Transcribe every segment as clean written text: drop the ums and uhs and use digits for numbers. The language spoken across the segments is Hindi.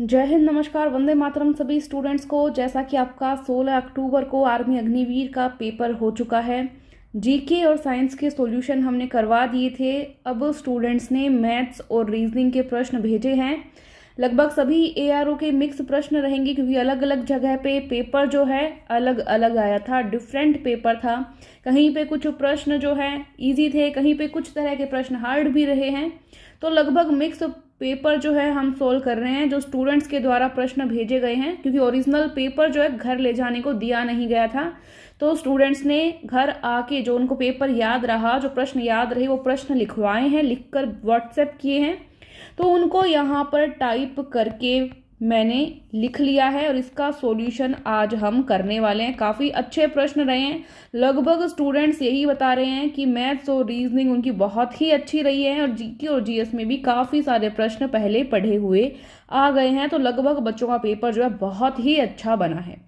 जय हिंद, नमस्कार, वंदे मातरम सभी स्टूडेंट्स को। जैसा कि आपका 16 अक्टूबर को आर्मी अग्निवीर का पेपर हो चुका है। जीके और साइंस के सॉल्यूशन हमने करवा दिए थे। अब स्टूडेंट्स ने मैथ्स और रीजनिंग के प्रश्न भेजे हैं। लगभग सभी एआरओ के मिक्स प्रश्न रहेंगे, क्योंकि अलग अलग जगह पे पेपर जो है अलग अलग आया था, डिफरेंट पेपर था। कहीं पे कुछ प्रश्न जो है इजी थे, कहीं पे कुछ तरह के प्रश्न हार्ड भी रहे हैं। तो लगभग मिक्स पेपर जो है हम सोल्व कर रहे हैं, जो स्टूडेंट्स के द्वारा प्रश्न भेजे गए हैं, क्योंकि ओरिजिनल पेपर जो है घर ले जाने को दिया नहीं गया था। तो स्टूडेंट्स ने घर आके जो उनको पेपर याद रहा, जो प्रश्न याद रहे, वो प्रश्न लिखवाए हैं, लिखकर व्हाट्सएप किए हैं। तो उनको यहाँ पर टाइप करके मैंने लिख लिया है और इसका सॉल्यूशन आज हम करने वाले हैं। काफ़ी अच्छे प्रश्न रहे हैं। लगभग स्टूडेंट्स यही बता रहे हैं कि मैथ्स और रीजनिंग उनकी बहुत ही अच्छी रही है, और जीके और जीएस में भी काफ़ी सारे प्रश्न पहले पढ़े हुए आ गए हैं। तो लगभग बच्चों का पेपर जो है बहुत ही अच्छा बना है।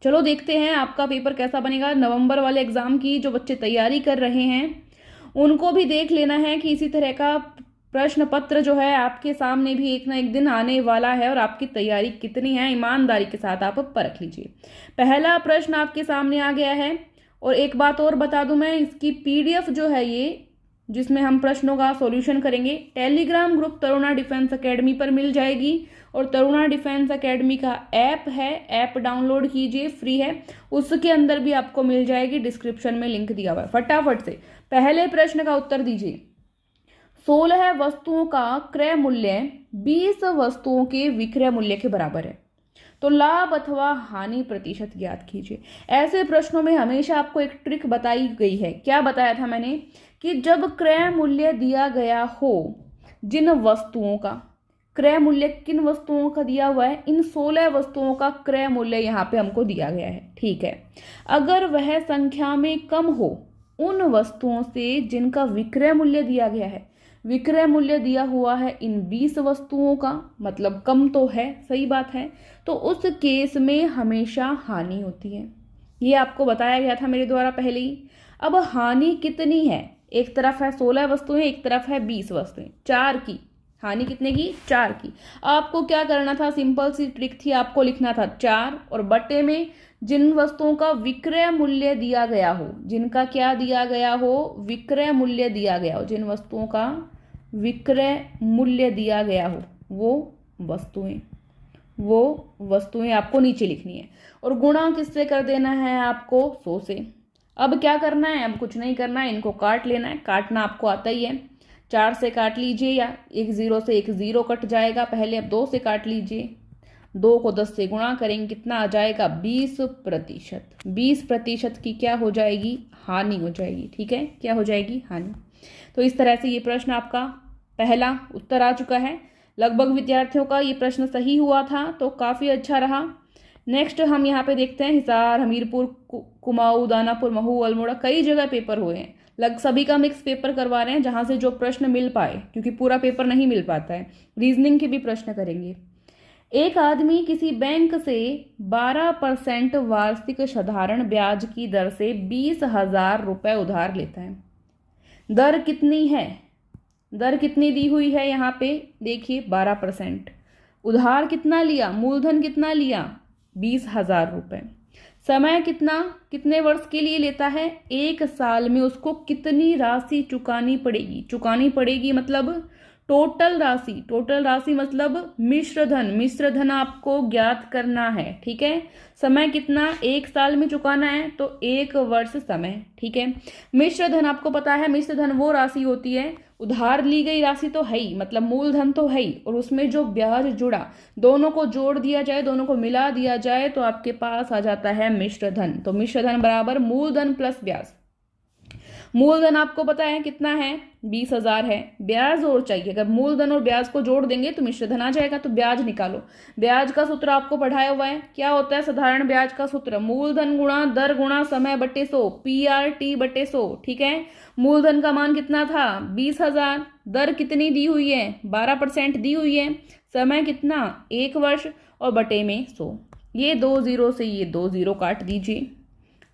चलो देखते हैं आपका पेपर कैसा बनेगा। नवंबर वाले एग्ज़ाम की जो बच्चे तैयारी कर रहे हैं उनको भी देख लेना है कि इसी तरह का प्रश्न पत्र जो है आपके सामने भी एक ना एक दिन आने वाला है, और आपकी तैयारी कितनी है ईमानदारी के साथ आप परख लीजिए। पहला प्रश्न आपके सामने आ गया है। और एक बात और बता दूं मैं, इसकी पीडीएफ जो है ये, जिसमें हम प्रश्नों का सॉल्यूशन करेंगे, Telegram group Taruna defence academy पर मिल जाएगी। और तरुणा डिफेंस एकेडमी का ऐप है, ऐप डाउनलोड कीजिए, फ्री है। उसके अंदर भी आपको मिल जाएगी, डिस्क्रिप्शन में लिंक दिया हुआ है। फटाफट से पहले प्रश्न का उत्तर दीजिए। 16 वस्तुओं का क्रय मूल्य 20 वस्तुओं के विक्रय मूल्य के बराबर है, तो लाभ अथवा हानि प्रतिशत ज्ञात कीजिए। ऐसे प्रश्नों में हमेशा आपको एक ट्रिक बताई गई है। क्या बताया था मैंने कि जब क्रय मूल्य दिया गया हो, जिन वस्तुओं का क्रय मूल्य, किन वस्तुओं का दिया हुआ है, इन 16 वस्तुओं का क्रय मूल्य यहाँ पे हमको दिया गया है, ठीक है। अगर वह संख्या में कम हो उन वस्तुओं से जिनका विक्रय मूल्य दिया गया है, विक्रय मूल्य दिया हुआ है इन 20 वस्तुओं का, मतलब कम तो है, सही बात है, तो उस केस में हमेशा हानि होती है। ये आपको बताया गया था मेरे द्वारा पहले ही। अब हानि कितनी है, एक तरफ है 16 वस्तुएं, एक तरफ है 20 वस्तुएं, 4 की हानि, कितने की, 4 की। आपको क्या करना था, सिंपल सी ट्रिक थी, आपको लिखना था 4 और बटे में जिन वस्तुओं का विक्रय मूल्य दिया गया हो, जिनका क्या दिया गया हो, विक्रय मूल्य दिया गया हो, जिन वस्तुओं का विक्रय मूल्य दिया गया हो वो वस्तुएं आपको नीचे लिखनी है। और गुणा किससे कर देना है आपको, 100 से। अब क्या करना है, अब कुछ नहीं करना है, इनको काट लेना है। काटना आपको आता ही है, 4 से काट लीजिए, या एक 0 से एक 0 कट जाएगा पहले। अब 2 से काट लीजिए, 2 को 10 से गुणा करेंगे, कितना आ जाएगा, 20%। 20% की क्या हो जाएगी, हानि हो जाएगी, ठीक है, क्या हो जाएगी, हानि। तो इस तरह से ये प्रश्न आपका पहला उत्तर आ चुका है। लगभग विद्यार्थियों का ये प्रश्न सही हुआ था, तो काफ़ी अच्छा रहा। नेक्स्ट हम यहाँ पे देखते हैं, हिसार, हमीरपुर, कुमाऊं, दानापुर, महू, अल्मोड़ा, कई जगह पेपर हुए हैं। सभी का मिक्स पेपर करवा रहे हैं, जहाँ से जो प्रश्न मिल पाए, क्योंकि पूरा पेपर नहीं मिल पाता है। रीजनिंग के भी प्रश्न करेंगे। एक आदमी किसी बैंक से 12% वार्षिक साधारण ब्याज की दर से 20,000 रुपये उधार लेता है। दर कितनी है, दर कितनी दी हुई है यहाँ पे देखिए, 12%। उधार कितना लिया, मूलधन कितना लिया, 20,000 रुपये। समय कितना, कितने वर्ष के लिए लेता है, 1 साल में उसको कितनी राशि चुकानी पड़ेगी, चुकानी पड़ेगी मतलब टोटल राशि, टोटल राशि मतलब मिश्र धन, मिश्र धन आपको ज्ञात करना है, ठीक है। समय कितना, 1 साल में चुकाना है, तो 1 वर्ष समय, ठीक है। मिश्र धन आपको पता है, मिश्र धन वो राशि होती है, उधार ली गई राशि तो है ही, मतलब मूलधन तो है ही, और उसमें जो ब्याज जुड़ा, दोनों को जोड़ दिया जाए, दोनों को मिला दिया जाए, तो आपके पास आ जाता है मिश्र धन। तो मिश्र धन बराबर मूलधन प्लस ब्याज। मूलधन आपको पता है कितना है, 20,000 है। ब्याज और चाहिए, अगर मूलधन और ब्याज को जोड़ देंगे तो मिश्र धन आ जाएगा। तो ब्याज निकालो। ब्याज का सूत्र आपको पढ़ाया हुआ है, क्या होता है साधारण ब्याज का सूत्र, मूलधन गुणा दर गुणा समय बटे 100, PRT बटे 100, ठीक है। मूलधन का मान कितना था, 20,000। दर कितनी दी हुई है, 12% दी हुई है। समय कितना, 1 वर्ष, और बटे में 100। ये 2 0 से ये 2 0 काट दीजिए।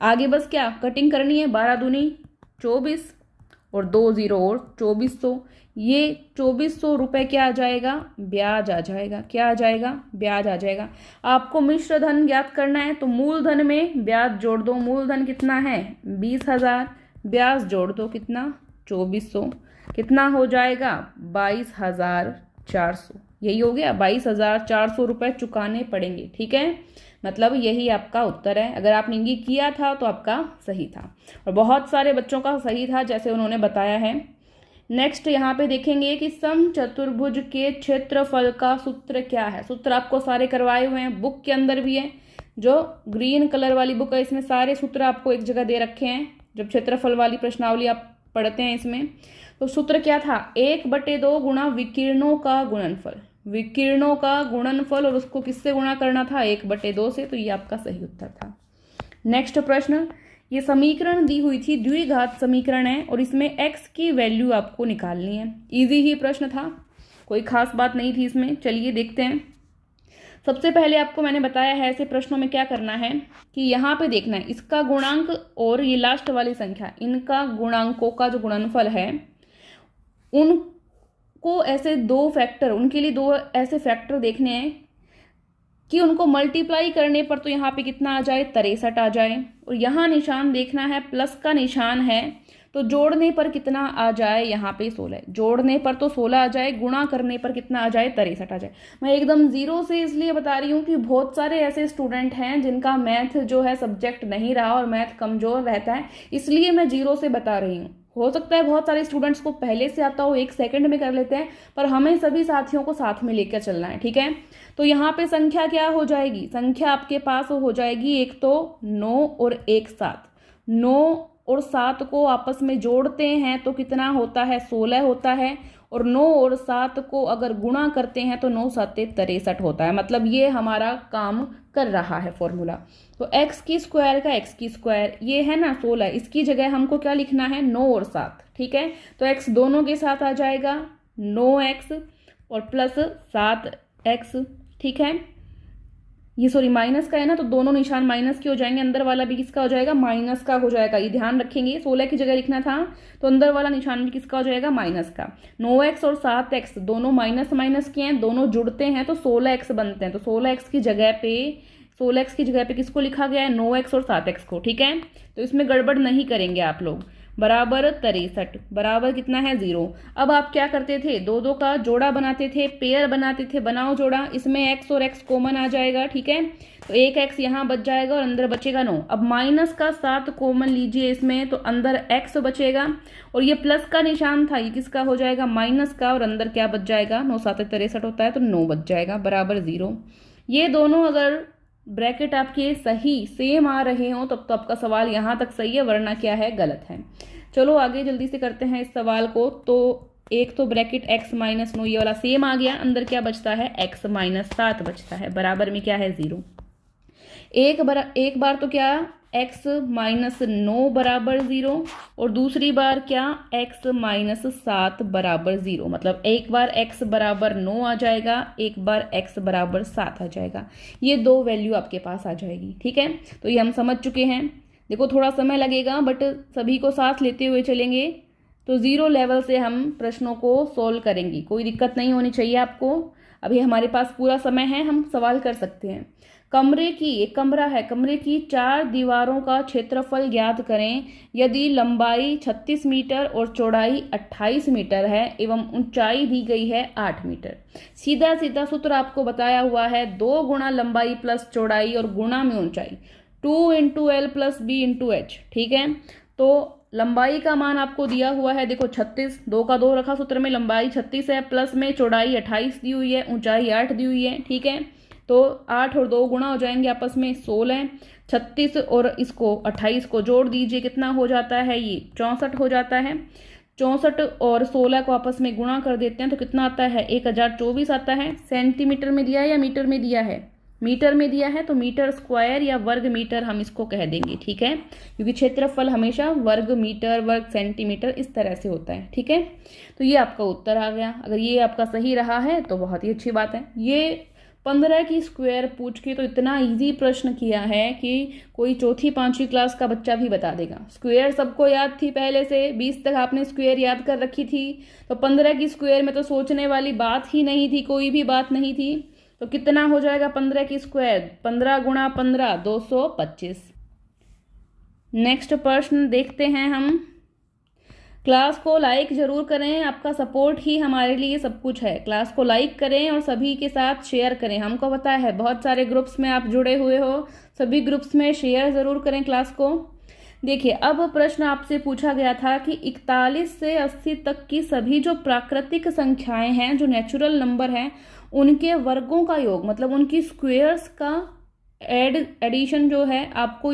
आगे बस क्या कटिंग करनी है, 12 दूनी 24, और 2 जीरो और 2400। ये 2400 रुपये क्या आ जाएगा? ब्याज आ जाएगा। क्या आ जाएगा? ब्याज आ जाएगा। आपको मिश्र धन ज्ञात करना है तो मूलधन में ब्याज जोड़ दो। मूलधन कितना है? 20,000। ब्याज जोड़ दो कितना? 2400। कितना हो जाएगा? 22,400। यही हो गया, 22,400 रुपये चुकाने पड़ेंगे। ठीक है, मतलब यही आपका उत्तर है। अगर आपने ये किया था तो आपका सही था, और बहुत सारे बच्चों का सही था जैसे उन्होंने बताया है। नेक्स्ट यहाँ पे देखेंगे कि समचतुर्भुज के क्षेत्रफल का सूत्र क्या है। सूत्र आपको सारे करवाए हुए हैं, बुक के अंदर भी है। जो ग्रीन कलर वाली बुक है इसमें सारे सूत्र आपको एक जगह दे रखे हैं। जब क्षेत्रफल वाली प्रश्नावली आप पढ़ते हैं इसमें, तो सूत्र क्या था? 1/2 गुणा विकिरणों का गुणनफल। विकिरणों का गुणनफल, और उसको किससे गुणा करना था? 1/2 से। तो ये आपका सही उत्तर था। नेक्स्ट प्रश्न, ये समीकरण दी हुई थी, द्विघात समीकरण है, और इसमें x की वैल्यू आपको निकालनी है। इजी ही प्रश्न था, कोई खास बात नहीं थी इसमें। चलिए देखते हैं। सबसे पहले आपको मैंने बताया है ऐसे प्रश्नों में क्या करना है कि यहाँ पे देखना है इसका गुणांक और ये लास्ट वाली संख्या, इनका गुणांकों का जो गुणनफल है, उनको ऐसे दो फैक्टर, उनके लिए दो ऐसे फैक्टर देखने हैं कि उनको मल्टीप्लाई करने पर तो यहाँ पे कितना आ जाए? 63 आ जाए। और यहाँ निशान देखना है, प्लस का निशान है, तो जोड़ने पर कितना आ जाए? यहाँ पे 16। जोड़ने पर तो 16 आ जाए, गुणा करने पर कितना आ जाए? 63 आ जाए। मैं एकदम जीरो से इसलिए बता रही हूँ कि बहुत सारे ऐसे स्टूडेंट हैं जिनका मैथ जो है सब्जेक्ट नहीं रहा और मैथ कमजोर रहता है, इसलिए मैं जीरो से बता रही हूँ। हो सकता है बहुत सारे स्टूडेंट्स को पहले से आता हो, 1 सेकंड में कर लेते हैं, पर हमें सभी साथियों को साथ में लेकर चलना है। ठीक है, तो यहाँ पे संख्या क्या हो जाएगी? संख्या आपके पास हो जाएगी, एक तो 9 और एक 7। 9 और 7 को आपस में जोड़ते हैं तो कितना होता है? 16 होता है। और 9 और 7 को अगर गुणा करते हैं तो 9 7 63 होता है। मतलब ये हमारा काम कर रहा है फॉर्मूला। तो x की स्क्वायर का x की स्क्वायर, ये है ना 16, इसकी जगह हमको क्या लिखना है? 9 और 7। ठीक है, तो x दोनों के साथ आ जाएगा 9x और प्लस 7x। ठीक है, ये सॉरी माइनस का है ना, तो दोनों निशान माइनस के हो जाएंगे। अंदर वाला भी किसका हो जाएगा? माइनस का हो जाएगा। ये ध्यान रखेंगे, 16 की जगह लिखना था तो अंदर वाला निशान भी किसका हो जाएगा? माइनस का। 9x और 7x दोनों माइनस माइनस के हैं, दोनों जुड़ते हैं तो 16x बनते हैं। तो 16x की जगह पे किसको लिखा गया है? 9x और 7x को। ठीक है, तो इसमें गड़बड़ नहीं करेंगे आप लोग। बराबर 63, बराबर कितना है? 0। अब आप क्या करते थे? 2 का जोड़ा बनाते थे, पेयर बनाते थे। बनाओ जोड़ा, इसमें x और x कॉमन आ जाएगा। ठीक है, तो एक x यहाँ बच जाएगा और अंदर बचेगा 9। अब माइनस का 7 कॉमन लीजिए इसमें, तो अंदर x बचेगा, और ये प्लस का निशान था, ये किसका हो जाएगा? माइनस का, और अंदर क्या बच जाएगा? 9 7 63 होता है तो 9 बच जाएगा, बराबर 0। ये दोनों अगर ब्रैकेट आपके सही सेम आ रहे हो तब तो आपका सवाल यहाँ तक सही है, वरना क्या है? गलत है। चलो आगे जल्दी से करते हैं इस सवाल को। तो एक तो ब्रैकेट x माइनस 9 ये वाला सेम आ गया, अंदर क्या बचता है? x माइनस 7 बचता है, बराबर में क्या है? 0। एक बार तो क्या x माइनस 9 बराबर 0, और दूसरी बार क्या? x माइनस 7 बराबर 0। मतलब एक बार x बराबर 9 आ जाएगा, एक बार x बराबर 7 आ जाएगा। ये दो वैल्यू आपके पास आ जाएगी। ठीक है, तो ये हम समझ चुके हैं। देखो थोड़ा समय लगेगा, बट सभी को साथ लेते हुए चलेंगे तो 0 लेवल से हम प्रश्नों को सोल्व करेंगे। कोई दिक्कत नहीं होनी चाहिए आपको। अभी हमारे पास पूरा समय है, हम सवाल कर सकते हैं। एक कमरा है, कमरे की 4 दीवारों का क्षेत्रफल ज्ञात करें यदि लंबाई 36 मीटर और चौड़ाई 28 मीटर है एवं ऊंचाई दी गई है 8 मीटर। सीधा सीधा सूत्र आपको बताया हुआ है, 2 गुणा लंबाई प्लस चौड़ाई और गुणा में ऊंचाई, 2 into L plus B into H. ठीक है, तो लंबाई का मान आपको दिया हुआ है, देखो 36, 2 का 2 रखा सूत्र में, लंबाई 36 है, प्लस में चौड़ाई 28 दी हुई है, ऊंचाई 8 दी हुई है। ठीक है, तो 8 और 2 गुणा हो जाएंगे आपस में, 16। 36 और इसको 28 को जोड़ दीजिए, कितना हो जाता है? ये 64 हो जाता है। 64 और 16 को आपस में गुणा कर देते हैं तो कितना आता है? 1024 आता है। सेंटीमीटर में दिया है या मीटर में दिया है? मीटर में दिया है, तो मीटर स्क्वायर या वर्ग मीटर हम इसको कह देंगे। ठीक है, क्योंकि क्षेत्रफल हमेशा वर्ग मीटर, वर्ग सेंटीमीटर इस तरह से होता है। ठीक है, तो ये आपका उत्तर आ गया। अगर ये आपका सही रहा है तो बहुत ही अच्छी बात है। ये 15 की स्क्वायर पूछ के तो इतना इजी प्रश्न किया है कि कोई चौथी पांचवी क्लास का बच्चा भी बता देगा। स्क्वायर सबको याद थी पहले से, 20 तक आपने स्क्वायर याद कर रखी थी, तो 15 की स्क्वायर में तो सोचने वाली बात ही नहीं थी, कोई भी बात नहीं थी। तो कितना हो जाएगा 15 की स्क्वायर? 15 गुणा 15 225। नेक्स्ट प्रश्न देखते हैं हम। क्लास को लाइक जरूर करें, आपका सपोर्ट ही हमारे लिए सब कुछ है। क्लास को लाइक करें और सभी के साथ शेयर करें। हमको पता है बहुत सारे ग्रुप्स में आप जुड़े हुए हो, सभी ग्रुप्स में शेयर जरूर करें क्लास को। देखिए, अब प्रश्न आपसे पूछा गया था कि 41 से 80 तक की सभी जो प्राकृतिक संख्याएं हैं, जो नेचुरल नंबर हैं, उनके वर्गों का योग, मतलब उनकी स्क्वायर्स का एडिशन जो है आपको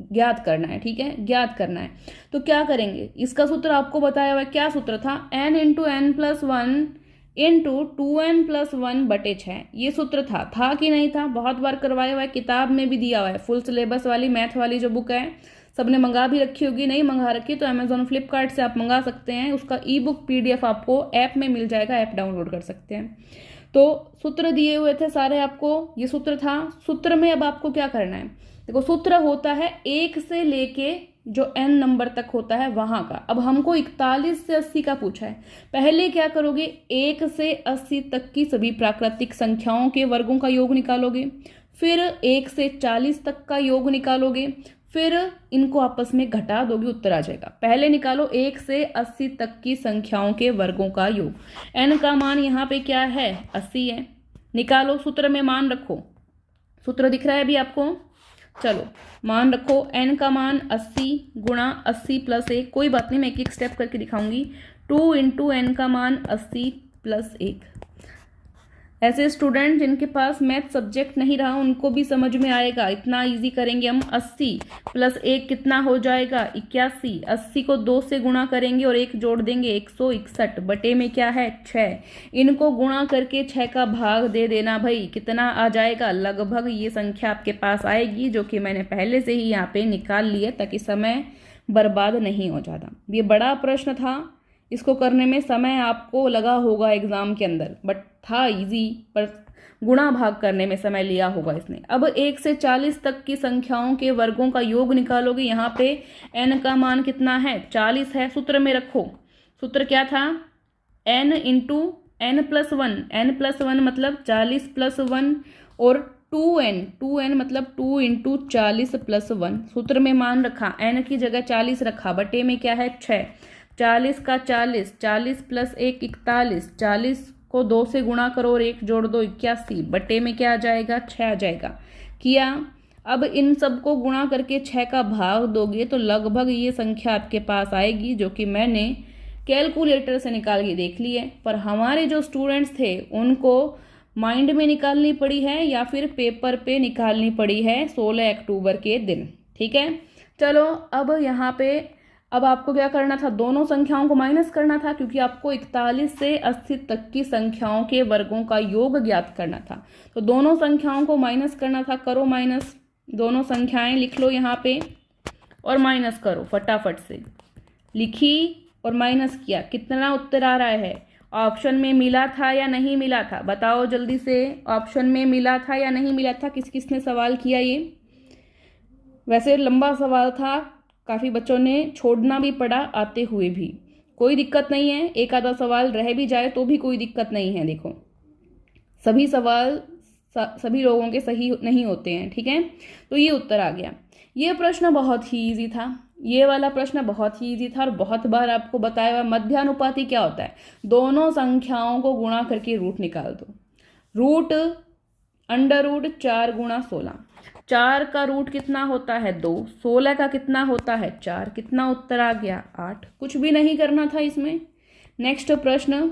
ज्ञात करना है। ठीक है, ज्ञात करना है। तो क्या करेंगे? इसका सूत्र आपको बताया हुआ है। क्या सूत्र था? n into N plus one into 2n plus 1 बटे 6। ये सूत्र था कि नहीं था? बहुत बार करवाया हुआ है, किताब में भी दिया हुआ है। फुल सिलेबस वाली मैथ वाली जो बुक है, सबने मंगा भी रखी होगी। नहीं मंगा रखी तो अमेजोन फ्लिपकार्ट से आप मंगा सकते हैं। उसका ई बुक PDF आपको ऐप में मिल जाएगा, ऐप डाउनलोड कर सकते हैं। तो सूत्र दिए हुए थे सारे आपको, ये सूत्र था। सूत्र में अब आपको क्या करना है? देखो, सूत्र होता है 1 से लेके जो n नंबर तक होता है वहां का। अब हमको 41 से 80 का पूछा है। पहले क्या करोगे? 1 से 80 तक की सभी प्राकृतिक संख्याओं के वर्गों का योग निकालोगे, फिर 1 से 40 तक का योग निकालोगे, फिर इनको आपस में घटा दोगे, उत्तर आ जाएगा। पहले निकालो 1 से 80 तक की संख्याओं के वर्गों का योग। n का मान यहाँ पे क्या है? 80 है। निकालो, सूत्र में मान रखो। सूत्र दिख रहा है अभी आपको? चलो मान रखो, n का मान 80 गुणा 80 प्लस 1। कोई बात नहीं, मैं एक एक स्टेप करके दिखाऊंगी। 2 इंटू n का मान 80 प्लस 1। ऐसे स्टूडेंट जिनके पास मैथ सब्जेक्ट नहीं रहा उनको भी समझ में आएगा, इतना इजी करेंगे हम। 80 प्लस 1 कितना हो जाएगा? 81। 80 को 2 से गुणा करेंगे और 1 जोड़ देंगे, 161 बटे में क्या है? 6। इनको गुणा करके 6 का भाग दे देना भाई, कितना आ जाएगा? लगभग ये संख्या आपके पास आएगी, जो कि मैंने पहले से ही यहाँ पे निकाल लिया ताकि समय बर्बाद नहीं हो जाता। ये बड़ा प्रश्न था, इसको करने में समय आपको लगा होगा एग्जाम के अंदर, बट था इजी, पर गुणा भाग करने में समय लिया होगा इसने। अब 1 से 40 तक की संख्याओं के वर्गों का योग निकालोगे। यहाँ पे n का मान कितना है? 40 है। सूत्र में रखो। सूत्र क्या था? n into n plus 1। n plus 1 मतलब 40 प्लस 1, और 2n मतलब 2 इंटू 40 प्लस 1। सूत्र में मान रखा, n की जगह 40 रखा, बटे में क्या है? 6। 40 का 40, 40 प्लस 1 41। 40 को 2 से गुणा करो और 1 जोड़ दो, 81 बटे में क्या आ जाएगा? 6 आ जाएगा। किया। अब इन सबको गुणा करके 6 का भाग दोगे तो लगभग ये संख्या आपके पास आएगी, जो कि मैंने कैलकुलेटर से निकाल के देख ली है। पर हमारे जो स्टूडेंट्स थे उनको माइंड में निकालनी पड़ी है या फिर पेपर पे निकालनी पड़ी है 16 अक्टूबर के दिन। ठीक है, चलो अब यहाँ पे अब आपको क्या करना था? दोनों संख्याओं को माइनस करना था, क्योंकि आपको 41 से 80 तक की संख्याओं के वर्गों का योग ज्ञात करना था। तो दोनों संख्याओं को माइनस करना था। करो माइनस, दोनों संख्याएं लिख लो यहाँ पे और माइनस करो फटाफट से। लिखी और माइनस किया, कितना उत्तर आ रहा है? ऑप्शन में मिला था या नहीं मिला था? बताओ जल्दी से, ऑप्शन में मिला था या नहीं मिला था? किस किसने सवाल किया? ये वैसे लंबा सवाल था, काफ़ी बच्चों ने छोड़ना भी पड़ा आते हुए भी। कोई दिक्कत नहीं है, एक आधा सवाल रह भी जाए तो भी कोई दिक्कत नहीं है। देखो, सभी सवाल सभी लोगों के सही नहीं होते हैं। ठीक है, तो ये उत्तर आ गया। ये प्रश्न बहुत ही इजी था, ये वाला प्रश्न बहुत ही इजी था, और बहुत बार आपको बताया हुआ। मध्यानुपाती क्या होता है? दोनों संख्याओं को गुणा करके रूट निकाल दो। रूट अंडर रूट 4 गुणा 16। 4 का रूट कितना होता है? 2। 16 का कितना होता है? 4। कितना उत्तर आ गया? 8। कुछ भी नहीं करना था इसमें। नेक्स्ट प्रश्न,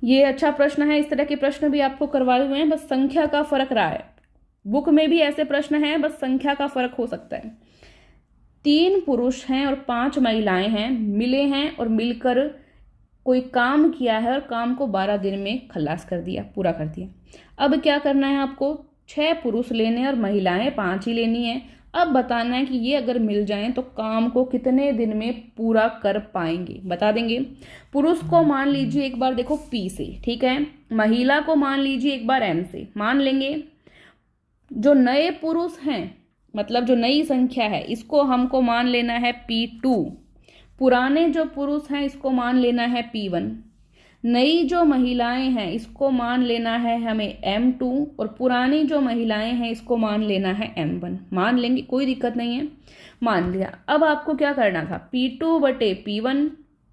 ये अच्छा प्रश्न है। इस तरह के प्रश्न भी आपको करवाए हुए हैं, बस संख्या का फर्क रहा है। बुक में भी ऐसे प्रश्न हैं, बस संख्या का फर्क हो सकता है। 3 पुरुष हैं और 5 महिलाएं हैं, मिले हैं और मिलकर कोई काम किया है और काम को 12 दिन में खलास कर दिया, पूरा कर दिया। अब क्या करना है आपको? 6 पुरुष लेने और महिलाएं 5 ही लेनी है। अब बताना है कि ये अगर मिल जाएं तो काम को कितने दिन में पूरा कर पाएंगे, बता देंगे। पुरुष को मान लीजिए एक बार देखो P से, ठीक है। महिला को मान लीजिए एक बार M से, मान लेंगे। जो नए पुरुष हैं, मतलब जो नई संख्या है, इसको हमको मान लेना है P2। पुराने जो पुरुष हैं इसको मान लेना है P1। नई जो महिलाएं हैं इसको मान लेना है हमें M2, और पुरानी जो महिलाएं हैं इसको मान लेना है M1। मान लेंगे, कोई दिक्कत नहीं है, मान लिया। अब आपको क्या करना था, P2 बटे P1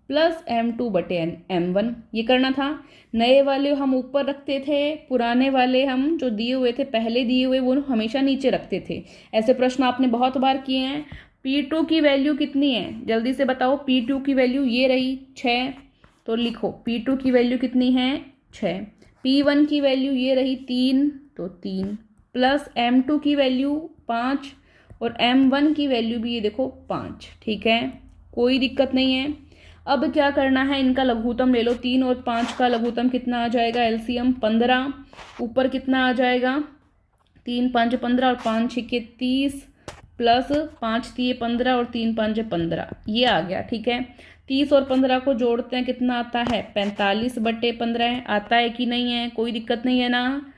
प्लस M2 बटे M1 ये करना था। नए वाले हम ऊपर रखते थे, पुराने वाले हम जो दिए हुए थे, पहले दिए हुए, वो हमेशा नीचे रखते थे। ऐसे प्रश्न आपने बहुत बार किए हैं। P2 की वैल्यू कितनी है, जल्दी से बताओ। P2 की वैल्यू ये रही 6, तो लिखो P2 की वैल्यू कितनी है 6। P1 की वैल्यू ये रही 3, तो 3 प्लस M2 की वैल्यू 5 और M1 की वैल्यू भी ये देखो 5, ठीक है, कोई दिक्कत नहीं है। अब क्या करना है, इनका लघुत्तम ले लो। 3 और 5 का लघुत्तम कितना आ जाएगा, एलसीएम 15। ऊपर कितना आ जाएगा, 3 5 15 और 5 6 30 प्लस 5 3 15 और 3 5 15, ये आ गया, ठीक है। 30 और 15 को जोड़ते हैं, कितना आता है 45 बटे 15 आता है कि नहीं है, कोई दिक्कत नहीं है ना।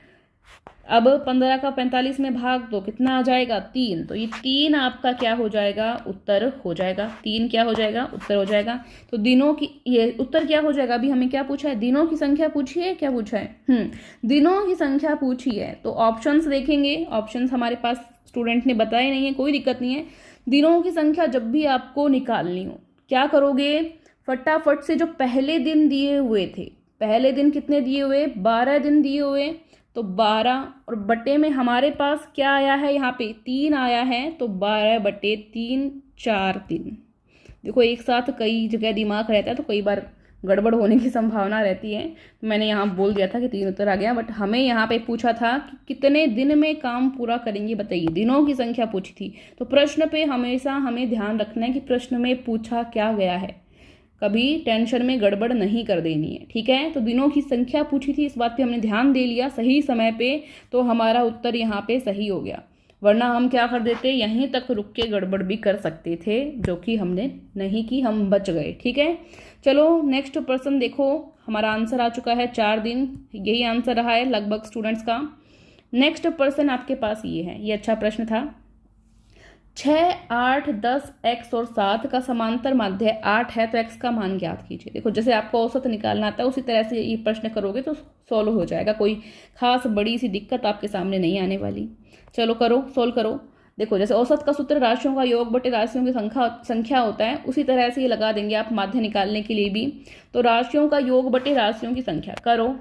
अब 15 का 45 में भाग दो, कितना आ जाएगा 3, तो ये 3 आपका क्या हो जाएगा, उत्तर हो जाएगा। 3 क्या हो जाएगा, उत्तर हो जाएगा। तो दिनों की, ये उत्तर क्या हो जाएगा। अभी हमें क्या पूछा है, दिनों की संख्या पूछी है, क्या पूछा है, दिनों की संख्या पूछी है। तो ऑप्शंस देखेंगे, ऑप्शंस हमारे पास स्टूडेंट ने बताए नहीं है, कोई दिक्कत नहीं है। दिनों की संख्या जब भी आपको निकालनी हो, क्या करोगे, फटाफट से जो पहले दिन दिए हुए थे, पहले दिन कितने दिए हुए, 12 दिन दिए हुए, तो 12 और बटे में हमारे पास क्या आया है, यहाँ पे 3 आया है, तो 12 बटे 3 4 दिन। देखो एक साथ कई जगह दिमाग रहता है तो कई बार गड़बड़ होने की संभावना रहती है। तो मैंने यहाँ बोल दिया था कि 3 उत्तर आ गया, बट हमें यहाँ पे पूछा था कि कितने दिन में काम पूरा करेंगे, बताइए। दिनों की संख्या पूछी थी, तो प्रश्न पे हमेशा हमें ध्यान रखना है कि प्रश्न में पूछा क्या गया है, कभी टेंशन में गड़बड़ नहीं कर देनी है, ठीक है। तो दिनों की संख्या पूछी थी, इस बात पे हमने ध्यान दे लिया सही समय पे, तो हमारा उत्तर यहाँ पे सही हो गया। वरना हम क्या कर देते, यहीं तक रुक के गड़बड़ भी कर सकते थे, जो कि हमने नहीं की, हम बच गए, ठीक है। चलो नेक्स्ट प्रश्न देखो, हमारा आंसर आ चुका है 4 दिन, यही आंसर रहा है लगभग स्टूडेंट्स का। नेक्स्ट प्रश्न आपके पास ये है, ये अच्छा प्रश्न था। 6 8 10 x और 7 का समांतर माध्य 8 है, तो x का मान ज्ञात कीजिए। देखो जैसे आपको औसत निकालना आता है उसी तरह से ये प्रश्न करोगे तो सॉल्व हो जाएगा, कोई खास बड़ी सी दिक्कत आपके सामने नहीं आने वाली। चलो करो, सोल्व करो। देखो जैसे औसत का सूत्र राशियों का योग बटे राशियों की संख्या होता है, उसी तरह से ये लगा देंगे आप माध्य निकालने के लिए भी। तो राशियों का योग बटे राशियों की संख्या करो,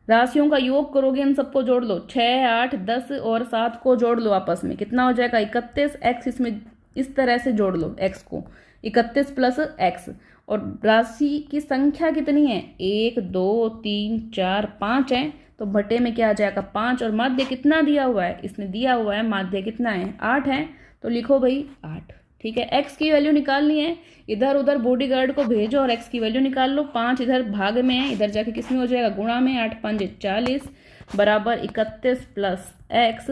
राशियों का योग करोगे, इन सबको जोड़ लो, 6 8 10 और 7 को जोड़ लो आपस में, कितना हो जाएगा 31 x, इसमें इस तरह से जोड़ लो x को, 31 प्लस x, और राशि की संख्या कितनी है 1 2 3 4 5 है, तो बटे में क्या आ जाएगा 5, और माध्य कितना दिया हुआ है, इसने दिया हुआ है माध्य कितना है 8 है, तो लिखो भाई 8, ठीक है। x की वैल्यू निकालनी है, इधर उधर बॉडीगार्ड को भेजो और x की वैल्यू निकाल लो। 5 इधर भाग में है, इधर जाके किस में हो जाएगा गुणा में, 8 5 40 बराबर 31 प्लस x,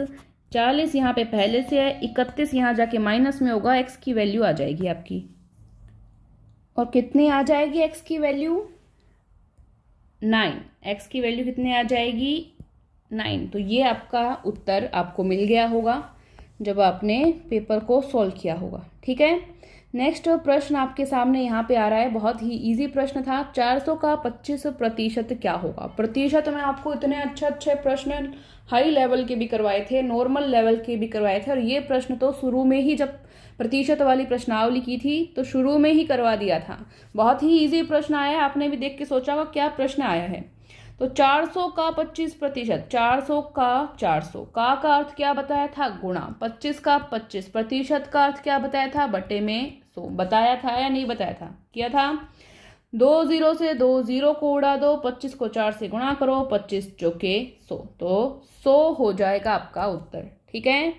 40 यहाँ पे पहले से है, 31 यहाँ जाके माइनस में होगा, x की वैल्यू आ जाएगी आपकी, और कितनी आ जाएगी x की वैल्यू 9, x की वैल्यू कितनी आ जाएगी 9। तो ये आपका उत्तर आपको मिल गया होगा जब आपने पेपर को सॉल्व किया होगा, ठीक है। नेक्स्ट प्रश्न आपके सामने यहाँ पे आ रहा है, बहुत ही इजी प्रश्न था। 400 का 25% क्या होगा। प्रतिशत में आपको इतने अच्छे प्रश्न हाई लेवल के भी करवाए थे, नॉर्मल लेवल के भी करवाए थे, और ये प्रश्न तो शुरू में ही जब प्रतिशत वाली प्रश्नावली की थी तो शुरू में ही करवा दिया था। बहुत ही इजी प्रश्न आया, आपने भी देख के सोचा होगा क्या प्रश्न आया है। तो 400 का 25%, 400 का 400 का अर्थ क्या बताया था गुणा, 25 का 25% का अर्थ क्या बताया था बटे में 100, बताया था या नहीं बताया था, किया था। 2 0 से 2 0 को उड़ा दो, 25 को 4 से गुणा करो, 25 चौके 100, तो 100 हो जाएगा आपका उत्तर, ठीक है।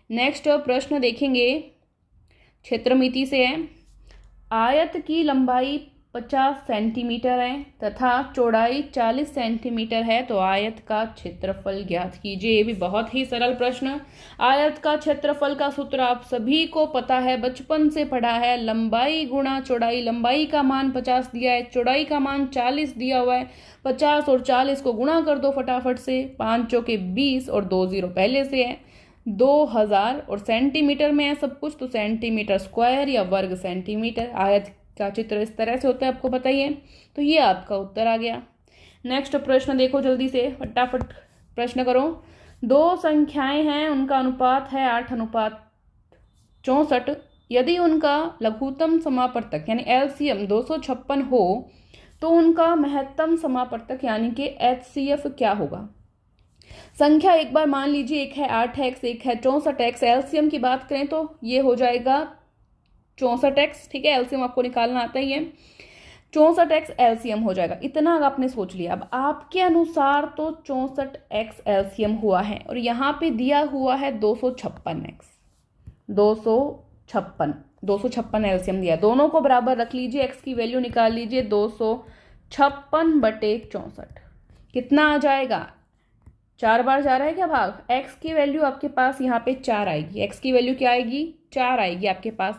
नेक्स्ट प्रश्न देखेंगे, क्षेत्रमिति से है। आयत की लंबाई 50 सेंटीमीटर है तथा चौड़ाई 40 सेंटीमीटर है तो आयत का क्षेत्रफल ज्ञात कीजिए। ये भी बहुत ही सरल प्रश्न। आयत का क्षेत्रफल का सूत्र आप सभी को पता है, बचपन से पढ़ा है, लंबाई गुणा चौड़ाई। लंबाई का मान 50 दिया है, चौड़ाई का मान 40 दिया हुआ है। 50 और 40 को गुणा कर दो फटाफट से, 5 चौके 20 और 2 जीरो पहले से है 2000 और सेंटीमीटर में है सब कुछ, तो सेंटीमीटर स्क्वायर या वर्ग सेंटीमीटर। आयत का चित्र इस तरह से होता है, आपको पता ही है। तो ये आपका उत्तर आ गया। नेक्स्ट प्रश्न देखो जल्दी से, फटाफट प्रश्न करो। दो संख्याएं हैं, उनका अनुपात है 8:64। यदि उनका लघुत्तम समापवर्तक यानी एलसीएम 256 हो तो उनका महत्तम समापवर्तक यानी कि एचसीएफ क्या होगा। संख्या एक बार मान लीजिए, एक है 8x, एक है 64x। एलसीएम की बात करें तो ये हो जाएगा 64x, ठीक है। एलसीएम आपको निकालना आता ही है, 64x एलसीएम हो जाएगा। इतना आपने सोच लिया। अब आपके अनुसार तो 64x एलसीएम हुआ है और यहाँ पे दिया हुआ है 256x, 256 एलसीएम दिया। दोनों को बराबर रख लीजिए, x की वैल्यू निकाल लीजिए, 256/64 कितना आ जाएगा। 4 बार जा रहा है क्या भाग। x की वैल्यू आपके पास यहाँ पे 4 आएगी। x की वैल्यू क्या आएगी, 4 आएगी आपके पास।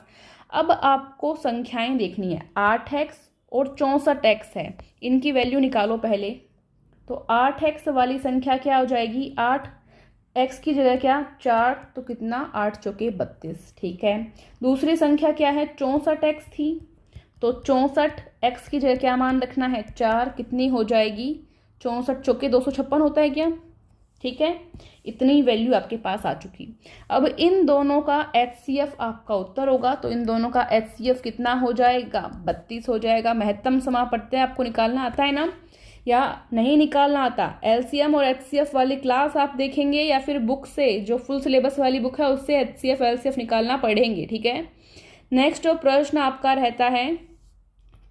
अब आपको संख्याएं देखनी है, 8x और 64x है, इनकी वैल्यू निकालो पहले। तो 8x वाली संख्या क्या हो जाएगी, 8x की जगह क्या 4, तो कितना 8 चौके 32, ठीक है। दूसरी संख्या क्या है 64x थी, तो 64x की जगह क्या मान रखना है 4, कितनी हो जाएगी 64 चौके 256 होता है क्या, ठीक है। इतनी वैल्यू आपके पास आ चुकी। अब इन दोनों का एचसीएफ आपका उत्तर होगा, तो इन दोनों का एचसीएफ कितना हो जाएगा 32 हो जाएगा। महत्तम समापवर्तक आपको निकालना आता है ना, या नहीं निकालना आता। एलसीएम और एचसीएफ वाली क्लास आप देखेंगे या फिर बुक से, जो फुल सिलेबस वाली बुक है उससे एचसीएफ एलसीएफ निकालना पड़ेंगे, ठीक है। नेक्स्ट प्रश्न आपका रहता है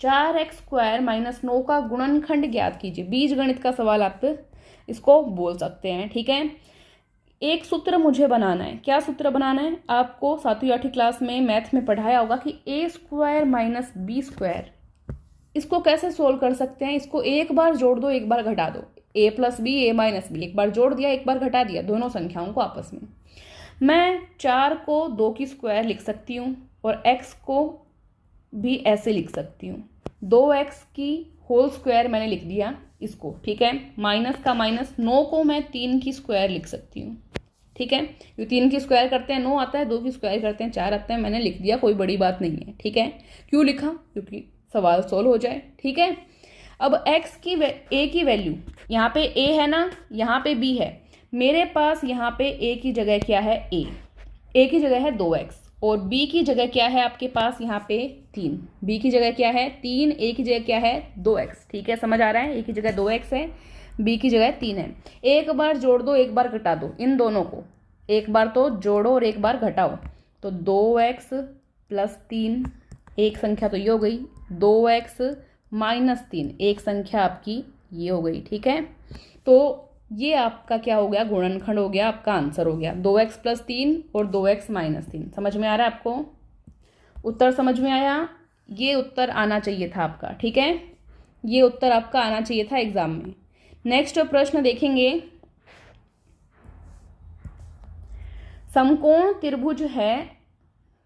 4x² - 9 का गुणनखंड ज्ञात कीजिए। बीज गणित का सवाल आप इसको बोल सकते हैं, ठीक है। एक सूत्र मुझे बनाना है। क्या सूत्र बनाना है, आपको 7वीं 8वीं क्लास में मैथ में पढ़ाया होगा कि a² - b²। इसको कैसे सोल्व कर सकते हैं, इसको एक बार जोड़ दो, एक बार घटा दो। a + b, a - b, एक बार जोड़ दिया, एक बार घटा दिया, दोनों संख्याओं को आपस में। मैं 4 को 2 की स्क्वायर लिख सकती हूँ और x को भी ऐसे लिख सकती हूँ। 2x की होल स्क्वायर मैंने लिख दिया इसको, ठीक है। माइनस का माइनस, 9 को मैं 3 की स्क्वायर लिख सकती हूँ, ठीक है। जो 3 की स्क्वायर करते हैं 9 आता है, 2 की स्क्वायर करते हैं 4 आता है। मैंने लिख दिया, कोई बड़ी बात नहीं है, ठीक है। क्यों लिखा, क्योंकि सवाल सोल्व हो जाए, ठीक है। अब x की a की वैल्यू, यहाँ पे a है ना, यहाँ पे b है। मेरे पास यहाँ पे a की जगह क्या है, a की जगह है 2x और b की जगह क्या है आपके पास यहाँ पे 3। b की जगह क्या है 3, a की जगह क्या है 2x, ठीक है। समझ आ रहा है, a की जगह 2x है, b की जगह 3 है। एक बार जोड़ दो, एक बार घटा दो, इन दोनों को एक बार तो जोड़ो और एक बार घटाओ। तो 2x + 3, एक संख्या तो ये हो गई, 2x - 3, एक संख्या आपकी ये हो गई, ठीक है। तो ये आपका क्या हो गया, गुणनखंड हो गया, आपका आंसर हो गया 2x + 3 और 2x - 3। समझ में आ रहा है आपको, उत्तर समझ में आया। ये उत्तर आना चाहिए था आपका, ठीक है। ये उत्तर आपका आना चाहिए था एग्जाम में। नेक्स्ट प्रश्न देखेंगे, समकोण त्रिभुज है।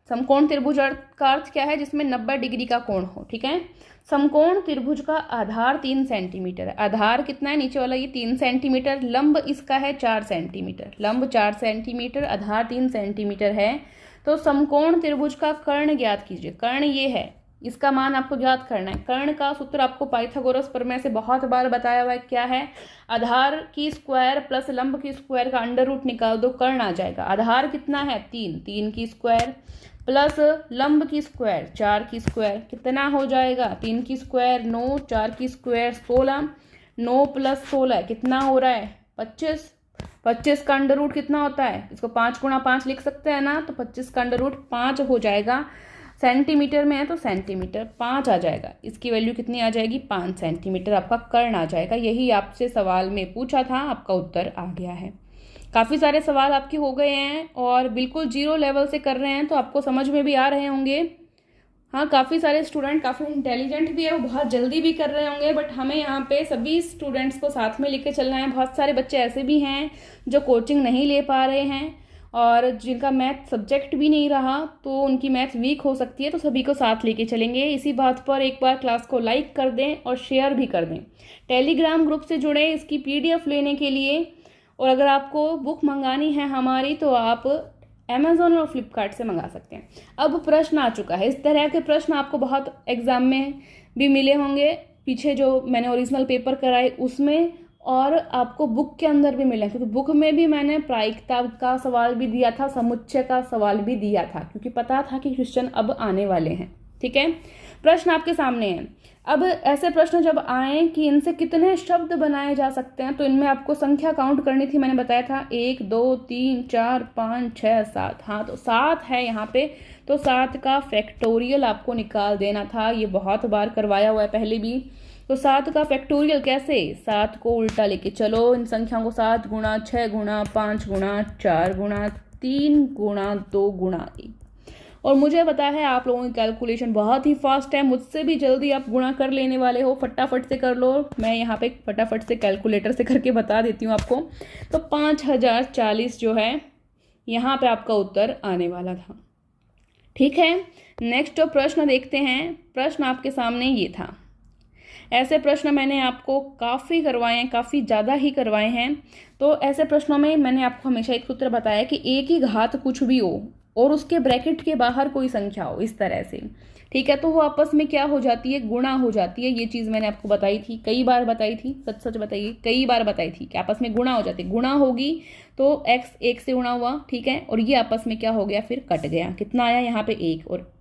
समकोण त्रिभुज का अर्थ क्या है, जिसमें 90 डिग्री का कोण हो, ठीक है। समकोण त्रिभुज का आधार 3 सेंटीमीटर है। आधार कितना है, नीचे वाला ये 3 सेंटीमीटर, लंब इसका है 4 सेंटीमीटर, लंब 4 सेंटीमीटर, आधार 3 सेंटीमीटर है। तो समकोण त्रिभुज का कर्ण ज्ञात कीजिए। कर्ण ये है, इसका मान आपको ज्ञात करना है। कर्ण का सूत्र आपको पाइथागोरस प्रमेय से बहुत बार बताया हुआ है, क्या है, आधार की स्क्वायर प्लस लंब की स्क्वायर का अंडर रूट निकाल दो, कर्ण आ जाएगा। आधार कितना है 3, 3 की स्क्वायर प्लस लंब की स्क्वायर 4 की स्क्वायर, कितना हो जाएगा 3 की स्क्वायर 9, 4 की स्क्वायर 16, 9 + 16 कितना हो रहा है 25। 25 का अंडर रूट कितना होता है, इसको 5 × 5 लिख सकते हैं ना, तो 25 का अंडर रूट 5 हो जाएगा। सेंटीमीटर में है तो सेंटीमीटर 5 आ जाएगा। इसकी वैल्यू कितनी आ जाएगी 5 सेंटीमीटर आपका कर्ण आ जाएगा। यही आपसे सवाल में पूछा था, आपका उत्तर आ गया है। काफ़ी सारे सवाल आपके हो गए हैं और बिल्कुल 0 लेवल से कर रहे हैं, तो आपको समझ में भी आ रहे होंगे, हाँ, काफ़ी सारे स्टूडेंट काफ़ी इंटेलिजेंट भी है, वो बहुत जल्दी भी कर रहे होंगे, बट हमें यहाँ पे सभी स्टूडेंट्स को साथ में लेके चलना है। बहुत सारे बच्चे ऐसे भी हैं जो कोचिंग नहीं ले पा रहे हैं और जिनका मैथ सब्जेक्ट भी नहीं रहा, तो उनकी मैथ वीक हो सकती है, तो सभी को साथ लेके चलेंगे। इसी बात पर एक बार क्लास को लाइक कर दें और शेयर भी कर दें। टेलीग्राम ग्रुप से जुड़े इसकी PDF लेने के लिए, और अगर आपको बुक मंगानी है हमारी तो आप अमेज़ॉन और फ्लिपकार्ट से मंगा सकते हैं। अब प्रश्न आ चुका है, इस तरह के प्रश्न आपको बहुत एग्जाम में भी मिले होंगे, पीछे जो मैंने ओरिजिनल पेपर कराए उसमें, और आपको बुक के अंदर भी मिले, क्योंकि बुक में भी मैंने प्रायिकता का सवाल भी दिया था, समुच्चय का सवाल भी दिया था, क्योंकि पता था कि क्वेश्चन अब आने वाले हैं। ठीक है, प्रश्न आपके सामने हैं। अब ऐसे प्रश्न जब आए कि इनसे कितने शब्द बनाए जा सकते हैं, तो इनमें आपको संख्या काउंट करनी थी। मैंने बताया था 1 2 3 4 5 6 7, हाँ तो 7 है यहाँ पे, तो 7 का फैक्टोरियल आपको निकाल देना था। ये बहुत बार करवाया हुआ है पहले भी। तो 7 का फैक्टोरियल कैसे, 7 को उल्टा लेके चलो, इन संख्याओं को 7 गुणा 6 गुणा 5 गुणा 4 गुणा 3 गुणा 2 गुणा 1। और मुझे पता है आप लोगों की कैलकुलेशन बहुत ही फास्ट है, मुझसे भी जल्दी आप गुणा कर लेने वाले हो, फटाफट से कर लो। मैं यहाँ पे फटाफट से कैलकुलेटर से करके बता देती हूँ आपको। तो 5040 जो है यहाँ पे आपका उत्तर आने वाला था। ठीक है, नेक्स्ट जो प्रश्न देखते हैं, प्रश्न आपके सामने ये था। ऐसे प्रश्न मैंने आपको काफ़ी करवाए हैं, काफ़ी ज़्यादा ही करवाए हैं। तो ऐसे प्रश्नों में मैंने आपको हमेशा एक सूत्र बताया कि एक ही घात कुछ भी हो और उसके ब्रैकेट के बाहर कोई संख्या हो, इस तरह से। ठीक है, तो वो आपस में क्या हो जाती है, गुणा हो जाती है। ये चीज़ मैंने आपको बताई थी, कई बार बताई थी, सच सच बताइए, कई बार बताई थी कि आपस में गुणा हो जाती है। गुणा होगी तो x 1 से गुणा हुआ, ठीक है, और ये आपस में क्या हो गया, फिर कट गया। कितना आया यहाँ पे 1, और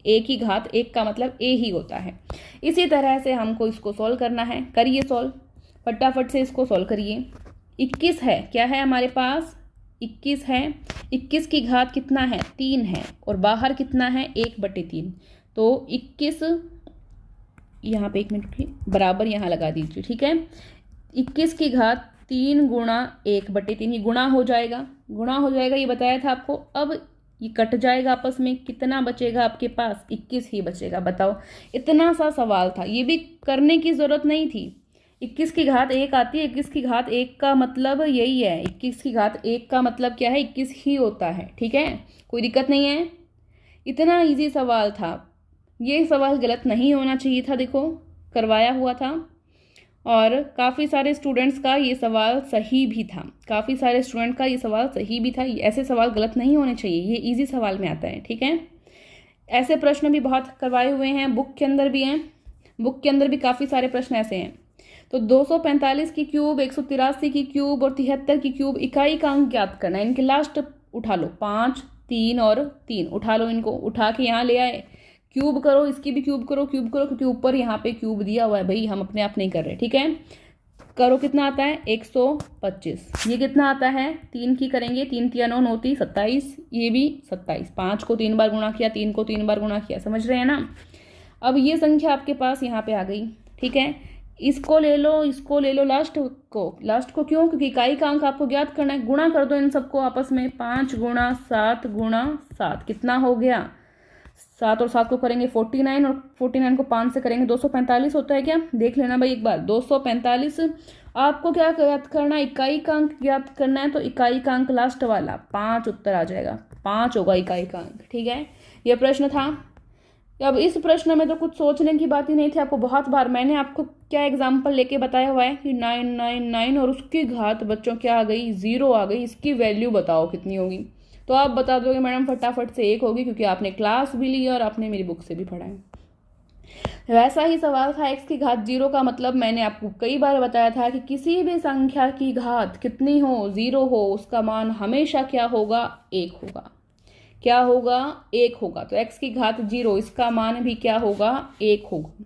एक ही घात, एक का मतलब a ही होता है। इसी तरह से हमको इसको सॉल्व करना है। करिए सॉल्व, फटाफट से इसको सॉल्व करिए। 21 है, क्या है हमारे पास, 21 है। 21 की घात कितना है, 3 है, और बाहर कितना है, 1/3। तो 21, यहाँ पे 1 मिनट की बराबर यहाँ लगा दीजिए। ठीक है, 21 की घात 3 गुणा 1/3, ये गुणा हो जाएगा, गुणा हो जाएगा, ये बताया था आपको। अब ये कट जाएगा आपस में, कितना बचेगा आपके पास, 21 ही बचेगा। बताओ, इतना सा सवाल था, ये भी करने की जरूरत नहीं थी। 21 की घात 1 आती है, 21 की घात 1 का मतलब यही है, 21 की घात 1 का मतलब क्या है, 21 ही होता है। ठीक है, कोई दिक्कत नहीं है, इतना इजी सवाल था। ये सवाल गलत नहीं होना चाहिए था, देखो करवाया हुआ था, और काफ़ी सारे स्टूडेंट्स का ये सवाल सही भी था, काफ़ी सारे स्टूडेंट का ये सवाल सही भी था। ऐसे सवाल गलत नहीं होने चाहिए, ये इजी सवाल में आता है। ठीक है, ऐसे प्रश्न भी बहुत करवाए हुए हैं, बुक के अंदर भी हैं, बुक के अंदर भी काफ़ी सारे प्रश्न ऐसे हैं। तो 245 की क्यूब, 183 की क्यूब और 73 की क्यूब, इकाई का अंक ज्ञात करना है। इनके लास्ट उठा लो, 5 3 और 3 उठा लो, इनको उठा के यहाँ ले आए, क्यूब करो, इसकी भी क्यूब करो, क्यूब करो, क्योंकि ऊपर यहाँ पे क्यूब दिया हुआ है भाई, हम अपने आप नहीं कर रहे। ठीक है, करो, कितना आता है, 125। ये कितना आता है, 3 की करेंगे, 3 3 9 9 3 27, ये भी 27। 5 को 3 बार गुणा किया, 3 को 3 बार गुणा किया, समझ रहे हैं ना। अब ये संख्या आपके पास यहाँ पे आ गई। ठीक है, इसको ले लो, इसको ले लो, लास्ट को क्यों, क्योंकि इकाई का अंक आपको ज्ञात करना है। गुणा कर दो इन सबको आपस में, 5 गुणा 7 गुणा 7, कितना हो गया, 7 और 7 को करेंगे 49, और 49 को 5 से करेंगे 245 होता है क्या, देख लेना भाई एक बार। 245 आपको क्या ज्ञात करना है, इकाई का अंक ज्ञात करना है, तो इकाई का अंक लास्ट वाला 5 उत्तर आ जाएगा, 5 होगा इकाई का अंक। ठीक है, यह प्रश्न था। अब इस प्रश्न में तो कुछ सोचने की बात ही नहीं थी, आपको बहुत बार मैंने आपको क्या एग्जाम्पल लेके बताया हुआ है कि 999 और उसकी घात बच्चों क्या आ गई, 0 आ गई, इसकी वैल्यू बताओ कितनी होगी। तो आप बता दोगे मैडम फटाफट से 1 होगी, क्योंकि आपने क्लास भी ली और आपने मेरी बुक से भी पढ़ा है। वैसा ही सवाल था, x की घात 0 का मतलब मैंने आपको कई बार बताया था कि किसी भी संख्या की घात कितनी हो, 0 हो, उसका मान हमेशा क्या होगा, 1 होगा। क्या होगा, 1 होगा। तो x की घात 0, इसका मान भी क्या होगा, 1 होगा।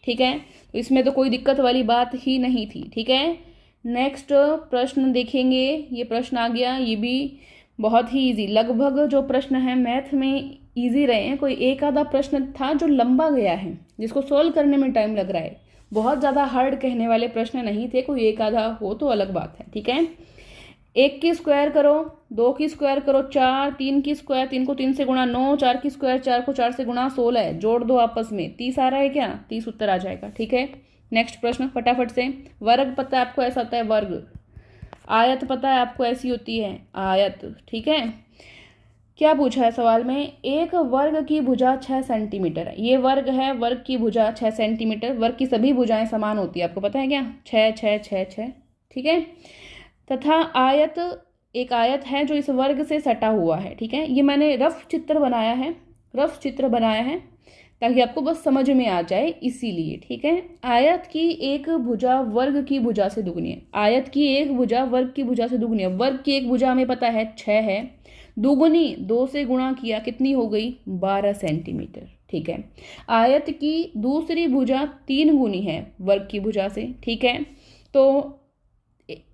ठीक है, तो इसमें तो कोई दिक्कत वाली बात ही नहीं थी। ठीक है, नेक्स्ट प्रश्न देखेंगे। ये प्रश्न आ गया, ये भी बहुत ही इजी, लगभग जो प्रश्न है मैथ में इजी रहे हैं। कोई एक आधा प्रश्न था जो लंबा गया है, जिसको सोल्व करने में टाइम लग रहा है। बहुत ज़्यादा हार्ड कहने वाले प्रश्न नहीं थे, कोई एक आधा हो तो अलग बात है। ठीक है, 1 की स्क्वायर करो, 2 की स्क्वायर करो 4, 3 की स्क्वायर, 3 को 3 से गुणा 9, 4 की स्क्वायर 4 को 4 से गुणा 16 है, जोड़ दो आपस में, 30 आ रहा है क्या? 30 उत्तर आ जाएगा। ठीक है, नेक्स्ट प्रश्न फटाफट से। वर्ग पता है आपको, ऐसा होता है वर्ग। आयत पता है आपको, ऐसी होती है आयत। ठीक है, क्या पूछा है सवाल में? एक वर्ग की भुजा 6 सेंटीमीटर है। ये वर्ग है, वर्ग की भुजा 6 सेंटीमीटर। वर्ग की सभी भुजाएं समान होती है, आपको पता है क्या? 6 6 6 6। ठीक है, तथा आयत, एक आयत है जो इस वर्ग से सटा हुआ है। ठीक है, ये मैंने रफ चित्र बनाया है, रफ चित्र बनाया है ताकि आपको बस समझ में आ जाए, इसीलिए। ठीक है, आयत की एक भुजा वर्ग की भुजा से दुगनी है। आयत की एक भुजा वर्ग की भुजा से दुगनी है। वर्ग की एक भुजा हमें पता है 6 है, दुगुनी 2 से गुणा किया, कितनी हो गई? 12 सेंटीमीटर। ठीक है, आयत की दूसरी भुजा 3 गुनी है वर्ग की भुजा से। ठीक है, तो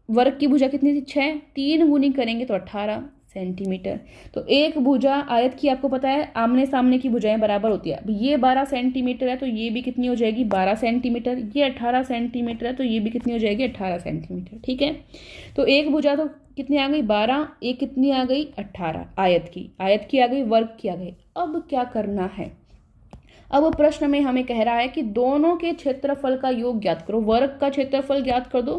वर्ग की भुजा कितनी थी? 6, 3 गुनी करेंगे तो 18 सेंटीमीटर। तो एक भुजा आयत की, आपको पता है आमने सामने की भुजाएं बराबर होती है। अब ये 12 सेंटीमीटर है तो ये भी कितनी हो जाएगी? 12 सेंटीमीटर। ये 18 सेंटीमीटर है तो ये भी कितनी हो जाएगी? 18 सेंटीमीटर। ठीक है, तो एक भुजा तो कितनी आ गई? 12, एक कितनी आ गई? 18 आयत की। आयत की आ गई, वर्ग की आ गई। अब क्या करना है? अब प्रश्न में हमें कह रहा है कि दोनों के क्षेत्रफल का योग ज्ञात करो। वर्ग का क्षेत्रफल ज्ञात कर दो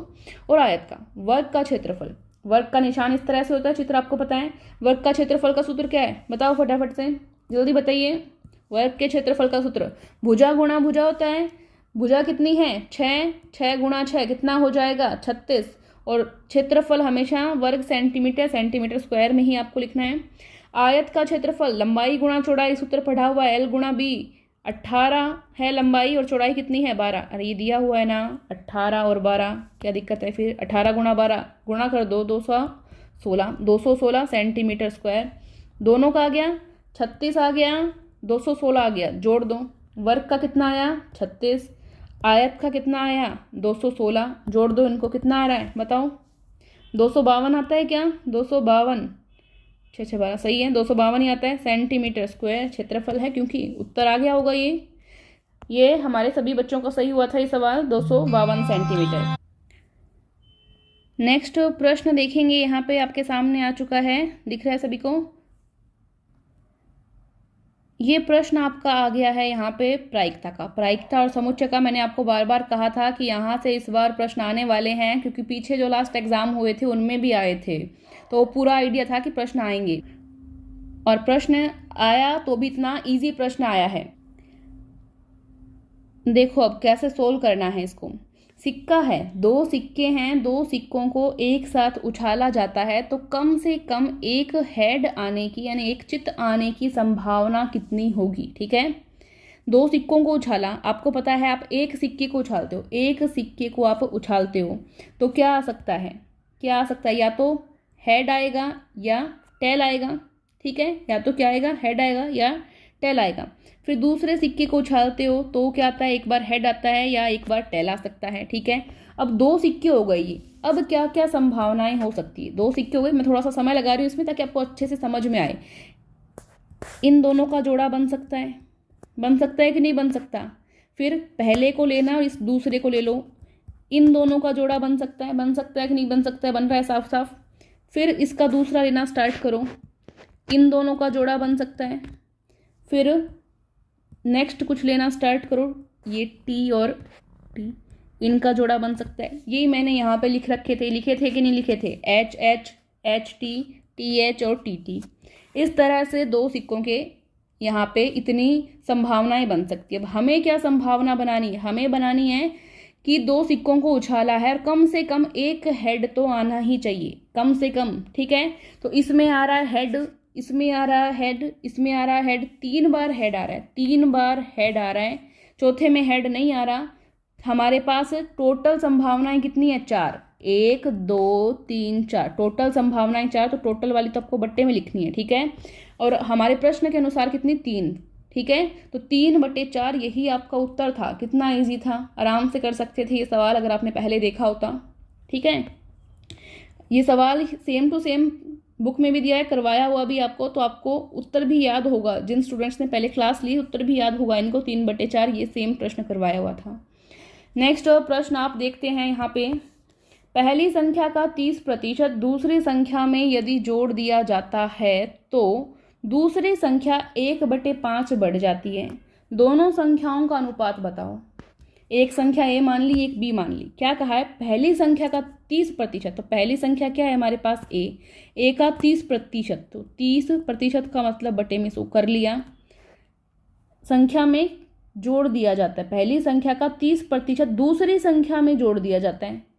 और आयत का। वर्ग का क्षेत्रफल, वर्ग का निशान इस तरह से होता है, चित्र आपको पता है। वर्ग का क्षेत्रफल का सूत्र क्या है? बताओ फटाफट से, जल्दी बताइए। वर्ग के क्षेत्रफल का सूत्र भुजा गुणा भुजा होता है। भुजा कितनी है? 6, 6 गुणा 6 कितना हो जाएगा? 36। और क्षेत्रफल हमेशा वर्ग सेंटीमीटर, सेंटीमीटर स्क्वायर में ही आपको लिखना है। आयत का क्षेत्रफल लंबाई गुणा चौड़ाई, सूत्र पढ़ा हुआ है, L गुणा B। 18 है लंबाई और चौड़ाई कितनी है? 12। अरे ये दिया हुआ है ना, 18 और 12, क्या दिक्कत है फिर? 18 गुणा 12 गुणा कर दो, 216, 216 सेंटीमीटर स्क्वायर। दोनों का आ गया 36, आ गया 216 आ गया, जोड़ दो। वर्ग का कितना आया? 36। आयत का कितना आया? 216, जोड़ दो इनको, कितना आ रहा है बताओ? 252 आता है क्या? 252, 6 6 12, सही है, 252 ही आता है सेंटीमीटर स्क्वायर क्षेत्रफल है, क्योंकि उत्तर आ गया होगा। ये हमारे सभी बच्चों का सही हुआ था ये सवाल, 252 सेंटीमीटर। नेक्स्ट प्रश्न देखेंगे, यहाँ पे आपके सामने आ चुका है, दिख रहा है सभी को? ये प्रश्न आपका आ गया है यहाँ पे प्रायिकता का। प्रायिकता और समुच्चय का मैंने आपको बार बार कहा था कि यहाँ से इस बार प्रश्न आने वाले हैं, क्योंकि पीछे जो लास्ट एग्जाम हुए थे उनमें भी आए थे, तो पूरा आइडिया था कि प्रश्न आएंगे, और प्रश्न आया तो भी इतना इजी प्रश्न आया है। देखो अब कैसे सोल्व करना है इसको। सिक्का है, 2 सिक्के हैं, 2 सिक्कों को एक साथ उछाला जाता है तो कम से कम एक हेड आने की, यानी एक चित आने की संभावना कितनी होगी? ठीक है, 2 सिक्कों को उछाला, आपको पता है आप एक सिक्के को उछालते हो, एक सिक्के को आप उछालते हो तो क्या आ सकता है? क्या आ सकता है? या तो हेड आएगा या टेल आएगा। ठीक है, या तो क्या आएगा? हेड आएगा या टेल आएगा। फिर दूसरे सिक्के को उछालते हो तो क्या आता है? एक बार हेड आता है या एक बार टेल आ सकता है। ठीक है, अब 2 सिक्के हो गए ये। अब क्या क्या संभावनाएं हो सकती है? 2 सिक्के हो गए, मैं थोड़ा सा समय लगा रही हूँ इसमें ताकि आपको अच्छे से समझ में आए। इन दोनों का जोड़ा बन सकता है, बन सकता है कि नहीं बन सकता? फिर पहले को लेना और इस दूसरे को ले लो, इन दोनों का जोड़ा बन सकता है, बन सकता है कि नहीं बन सकता है? बन रहा है साफ साफ। फिर इसका दूसरा लेना स्टार्ट करो, इन दोनों का जोड़ा बन सकता है। फिर नेक्स्ट कुछ लेना स्टार्ट करो, ये टी और टी, इनका जोड़ा बन सकता है। यही मैंने यहाँ पे लिख रखे थे, लिखे थे कि नहीं लिखे थे? H H, H T, T H और टी टी। इस तरह से 2 सिक्कों के यहाँ पे इतनी संभावनाएं बन सकती है। अब हमें क्या संभावना बनानी है? हमें बनानी है कि 2 सिक्कों को उछाला है और कम से कम एक हेड तो आना ही चाहिए, कम से कम। ठीक है, तो इसमें आ रहा है हेड, इसमें आ रहा है हेड, इसमें आ रहा है हेड, 3 बार हेड आ रहा है, 3 बार हेड आ रहा है, चौथे में हेड नहीं आ रहा। हमारे पास टोटल संभावनाएं कितनी है? 4, 1 2 3 4, टोटल संभावनाएं 4, तो टोटल वाली तो आपको बट्टे में लिखनी है। ठीक है, और हमारे प्रश्न के अनुसार कितनी? 3। ठीक है, तो 3/4 यही आपका उत्तर था। कितना इजी था, आराम से कर सकते थे ये सवाल अगर आपने पहले देखा होता। ठीक है, ये सवाल सेम टू सेम बुक में भी दिया है, करवाया हुआ भी आपको, तो आपको उत्तर भी याद होगा। जिन स्टूडेंट्स ने पहले क्लास ली उत्तर भी याद होगा इनको, 3/4 ये सेम प्रश्न करवाया हुआ था। नेक्स्ट प्रश्न आप देखते हैं यहाँ पे, पहली संख्या का 30% दूसरी संख्या में यदि जोड़ दिया जाता है तो दूसरी संख्या 1/5 बढ़ जाती है। दोनों संख्याओं का अनुपात बताओ। एक संख्या ए मान ली, एक बी मान ली। क्या कहा है? पहली संख्या का 30%। तो पहली संख्या क्या है हमारे पास? ए का 30%। तो 30% का मतलब बटे में 100 कर लिया। संख्या में जोड़ दिया जाता है। पहली संख्या का 30% दूसरी संख्या में जोड़ दिया जाता है।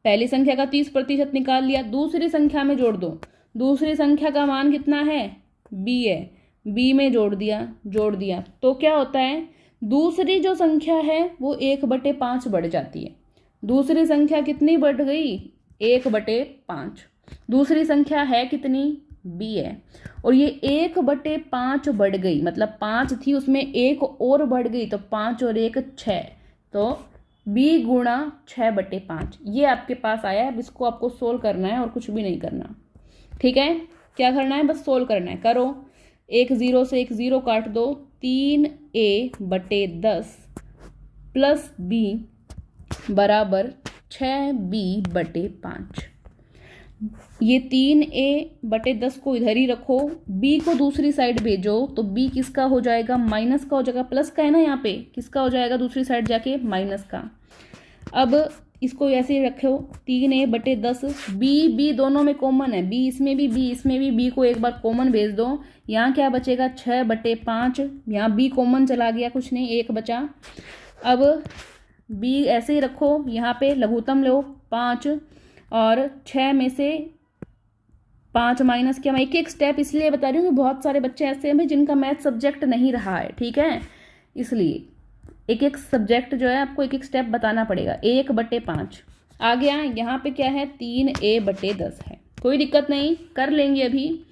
पहली संख्या का 30% निकाल लिया, दूसरी संख्या में जोड़ दो। दूसरी संख्या का मान कितना है? बी है, बी में जोड़ दिया तो क्या होता है? दूसरी जो संख्या है वो 1/5 बढ़ जाती है। दूसरी संख्या कितनी बढ़ गई? 1/5। दूसरी संख्या है कितनी? बी है। और ये 1/5 बढ़ गई, मतलब 5 थी उसमें एक और बढ़ गई, तो 5 और 1 6। तो बी गुणा 6/5 ये आपके पास आया है। अब इसको आपको सोल्व करना है और कुछ भी नहीं करना। ठीक है, क्या करना है? बस सोल्व करना है। करो। एक 0 से एक 0 काट दो। 3a/10 प्लस बी बराबर 6b/5। ये 3a/10 को इधर ही रखो, b को दूसरी साइड भेजो तो b किसका हो जाएगा? माइनस का हो जाएगा। प्लस का है ना यहाँ पे, किसका हो जाएगा दूसरी साइड जाके? माइनस का। अब इसको ऐसे ही रखो, 3a/10। b दोनों में कॉमन है, b इसमें भी b को एक बार कॉमन भेज दो। यहाँ क्या बचेगा? 6/5। यहाँ b कॉमन चला गया, कुछ नहीं, 1 बचा। अब b ऐसे ही रखो, यहाँ पे लघुत्तम लो 5 और 6 में से 5 माइनस किया। मैं एक स्टेप इसलिए बता रही हूँ कि बहुत सारे बच्चे ऐसे हैं जिनका मैथ सब्जेक्ट नहीं रहा है। ठीक है, इसलिए एक सब्जेक्ट जो है आपको एक स्टेप बताना पड़ेगा। 1/5 आ गया। यहाँ पे क्या है? 3a/10 है। कोई दिक्कत नहीं, कर लेंगे अभी।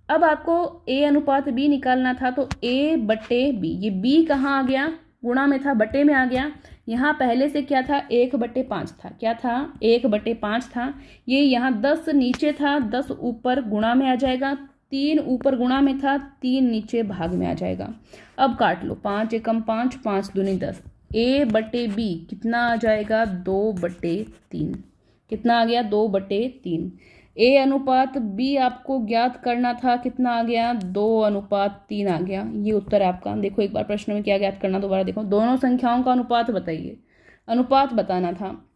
अब आपको a अनुपात b निकालना था, तो a/b। ये b कहाँ आ गया? गुणा में था, बटे में आ गया। यहाँ पहले से क्या था? 1/5 था। क्या था? 1/5 था। ये यहाँ 10 नीचे था, 10 ऊपर गुणा में आ जाएगा। 3 ऊपर गुणा में था, 3 नीचे भाग में आ जाएगा। अब काट लो, 5 एकम 5, 5 दूनी 10। a/b कितना आ जाएगा? 2/3। कितना आ गया? 2/3। a अनुपात b आपको ज्ञात करना था, कितना आ गया? 2/3 आ गया। ये उत्तर है आपका। देखो एक बार प्रश्न में क्या ज्ञात करना, दोबारा देखो। दोनों संख्याओं का अनुपात बताइए। अनुपात बताना था।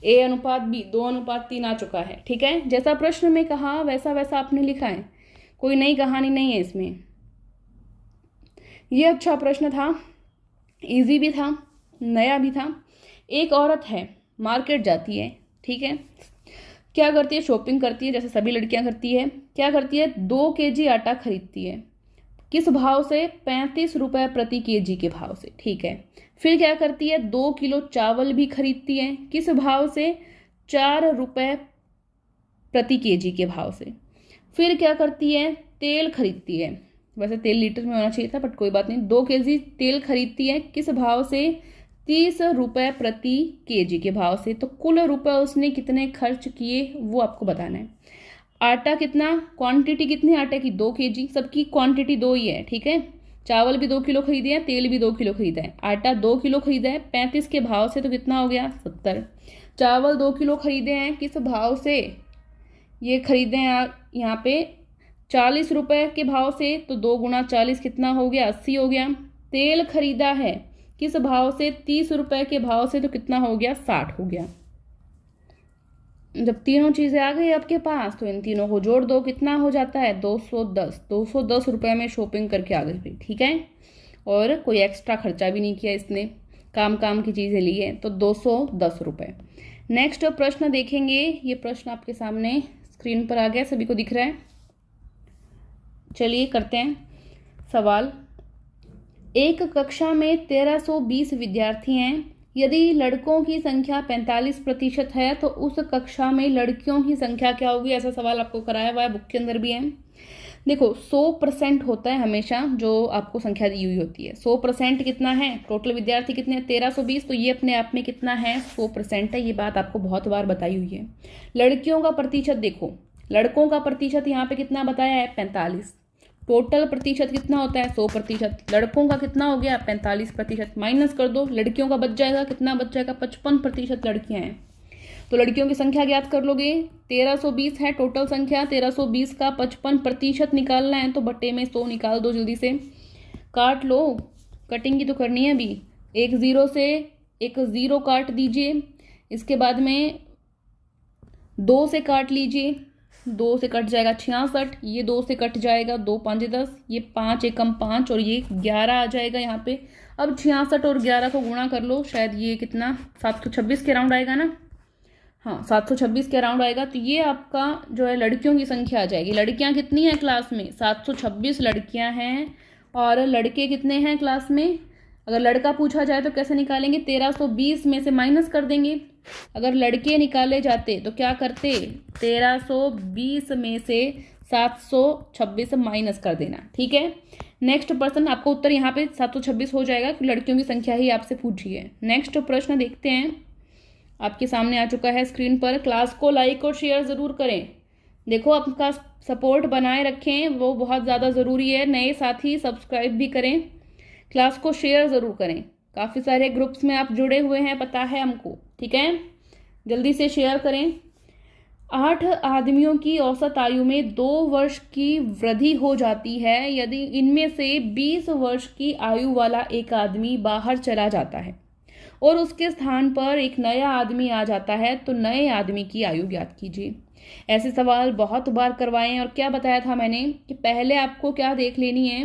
a अनुपात b 2/3 आ चुका है। ठीक है, जैसा प्रश्न में कहा वैसा वैसा आपने लिखा है, कोई नई कहानी नहीं है इसमें। ये अच्छा प्रश्न था, इजी भी था, नया भी था। एक औरत है, मार्केट जाती है। ठीक है, क्या करती है? शॉपिंग करती है, जैसे सभी लड़कियां करती है। क्या करती है? 2 kg आटा खरीदती है। किस भाव से? 35 रुपए प्रति kg के भाव से। ठीक है, फिर क्या करती है? 2 किलो चावल भी खरीदती है। किस भाव से? 4 रुपए प्रति kg के भाव से। फिर क्या करती है? तेल खरीदती है। वैसे तेल लीटर में होना चाहिए था, बट कोई बात नहीं। 2 kg तेल खरीदती है। किस भाव से? 30 रुपए प्रति kg के भाव से। तो कुल रुपए उसने कितने खर्च किए वो आपको बताना है। आटा कितना? क्वांटिटी कितनी आटे की? 2 kg। सबकी क्वांटिटी 2 ही है। ठीक है, चावल भी 2 किलो खरीदे हैं, तेल भी 2 किलो खरीदा है। आटा 2 किलो खरीदा है 35 के भाव से, तो कितना हो गया? 70। चावल 2 किलो खरीदे हैं, किस भाव से? ये खरीदे हैं यहाँ पे 40 रुपए के भाव से, तो 2 गुणा 40 कितना हो गया? 80 हो गया। तेल खरीदा है किस भाव से? 30 रुपए के भाव से, तो कितना हो गया? 60 हो गया। जब तीनों चीजें आ गई आपके पास, तो इन तीनों को जोड़ दो, कितना हो जाता है? 210। 210 रुपए में शॉपिंग करके आ गई। ठीक है, और कोई एक्स्ट्रा खर्चा भी नहीं किया इसने, काम की चीजें ली है, तो 210 रुपए। नेक्स्ट प्रश्न देखेंगे। ये प्रश्न आपके सामने स्क्रीन पर आ गया, सभी को दिख रहा है। चलिए करते हैं सवाल। एक कक्षा में 1320 विद्यार्थी हैं। यदि लड़कों की संख्या 45% है तो उस कक्षा में लड़कियों की संख्या क्या होगी? ऐसा सवाल आपको कराया हुआ है, बुक के अंदर भी है। देखो 100% होता है हमेशा जो आपको संख्या दी हुई होती है। 100% कितना है? टोटल विद्यार्थी कितने हैं? 1320। तो ये अपने आप में कितना है? 100% है। ये बात आपको बहुत बार बताई हुई है। लड़कियों का प्रतिशत देखो, लड़कों का प्रतिशत यहाँ पे कितना बताया है? 45। टोटल प्रतिशत कितना होता है? 100%। लड़कों का कितना हो गया? 45%। माइनस कर दो, लड़कियों का बच जाएगा, कितना बच जाएगा? 55% लड़कियां हैं। तो लड़कियों की संख्या ज्ञात कर लोगे। 1320 है टोटल संख्या। 1320 का 55% निकालना है तो बट्टे में 100 निकाल दो जल्दी से। काट लो, कटिंग की तो करनी है अभी। एक जीरो से एक जीरो काट दीजिए। इसके बाद में 2 से काट लीजिए। 2 से कट जाएगा 66, ये 2 से कट जाएगा 2 5 10, ये 5 एकम 5 और ये 11 आ जाएगा यहाँ पे। अब 66 और 11 को गुणा कर लो, शायद ये कितना 726 के राउंड आएगा ना। हाँ 726 के राउंड आएगा। तो ये आपका जो है लड़कियों की संख्या आ जाएगी। लड़कियां कितनी हैं क्लास में? 726 लड़कियां हैं। और लड़के कितने हैं क्लास में? अगर लड़का पूछा जाए तो कैसे निकालेंगे? 1320 में से माइनस कर देंगे। अगर लड़के निकाले जाते तो क्या करते? 1320 में से 726 माइनस कर देना। ठीक है, नेक्स्ट प्रश्न। आपको उत्तर यहाँ पे 726 हो जाएगा कि लड़कियों की संख्या ही आपसे पूछी है। नेक्स्ट प्रश्न देखते हैं, आपके सामने आ चुका है स्क्रीन पर। क्लास को लाइक और शेयर ज़रूर करें। देखो आपका सपोर्ट बनाए रखें, वो बहुत ज़्यादा ज़रूरी है। नए साथी सब्सक्राइब भी करें, क्लास को शेयर ज़रूर करें। काफ़ी सारे ग्रुप्स में आप जुड़े हुए हैं, पता है हमको। ठीक है, जल्दी से शेयर करें। 8 आदमियों की औसत आयु में 2 वर्ष की वृद्धि हो जाती है यदि इनमें से 20 वर्ष की आयु वाला एक आदमी बाहर चला जाता है और उसके स्थान पर एक नया आदमी आ जाता है तो नए आदमी की आयु ज्ञात कीजिए। ऐसे सवाल बहुत बार करवाए हैं। और क्या बताया था मैंने कि पहले आपको क्या देख लेनी है?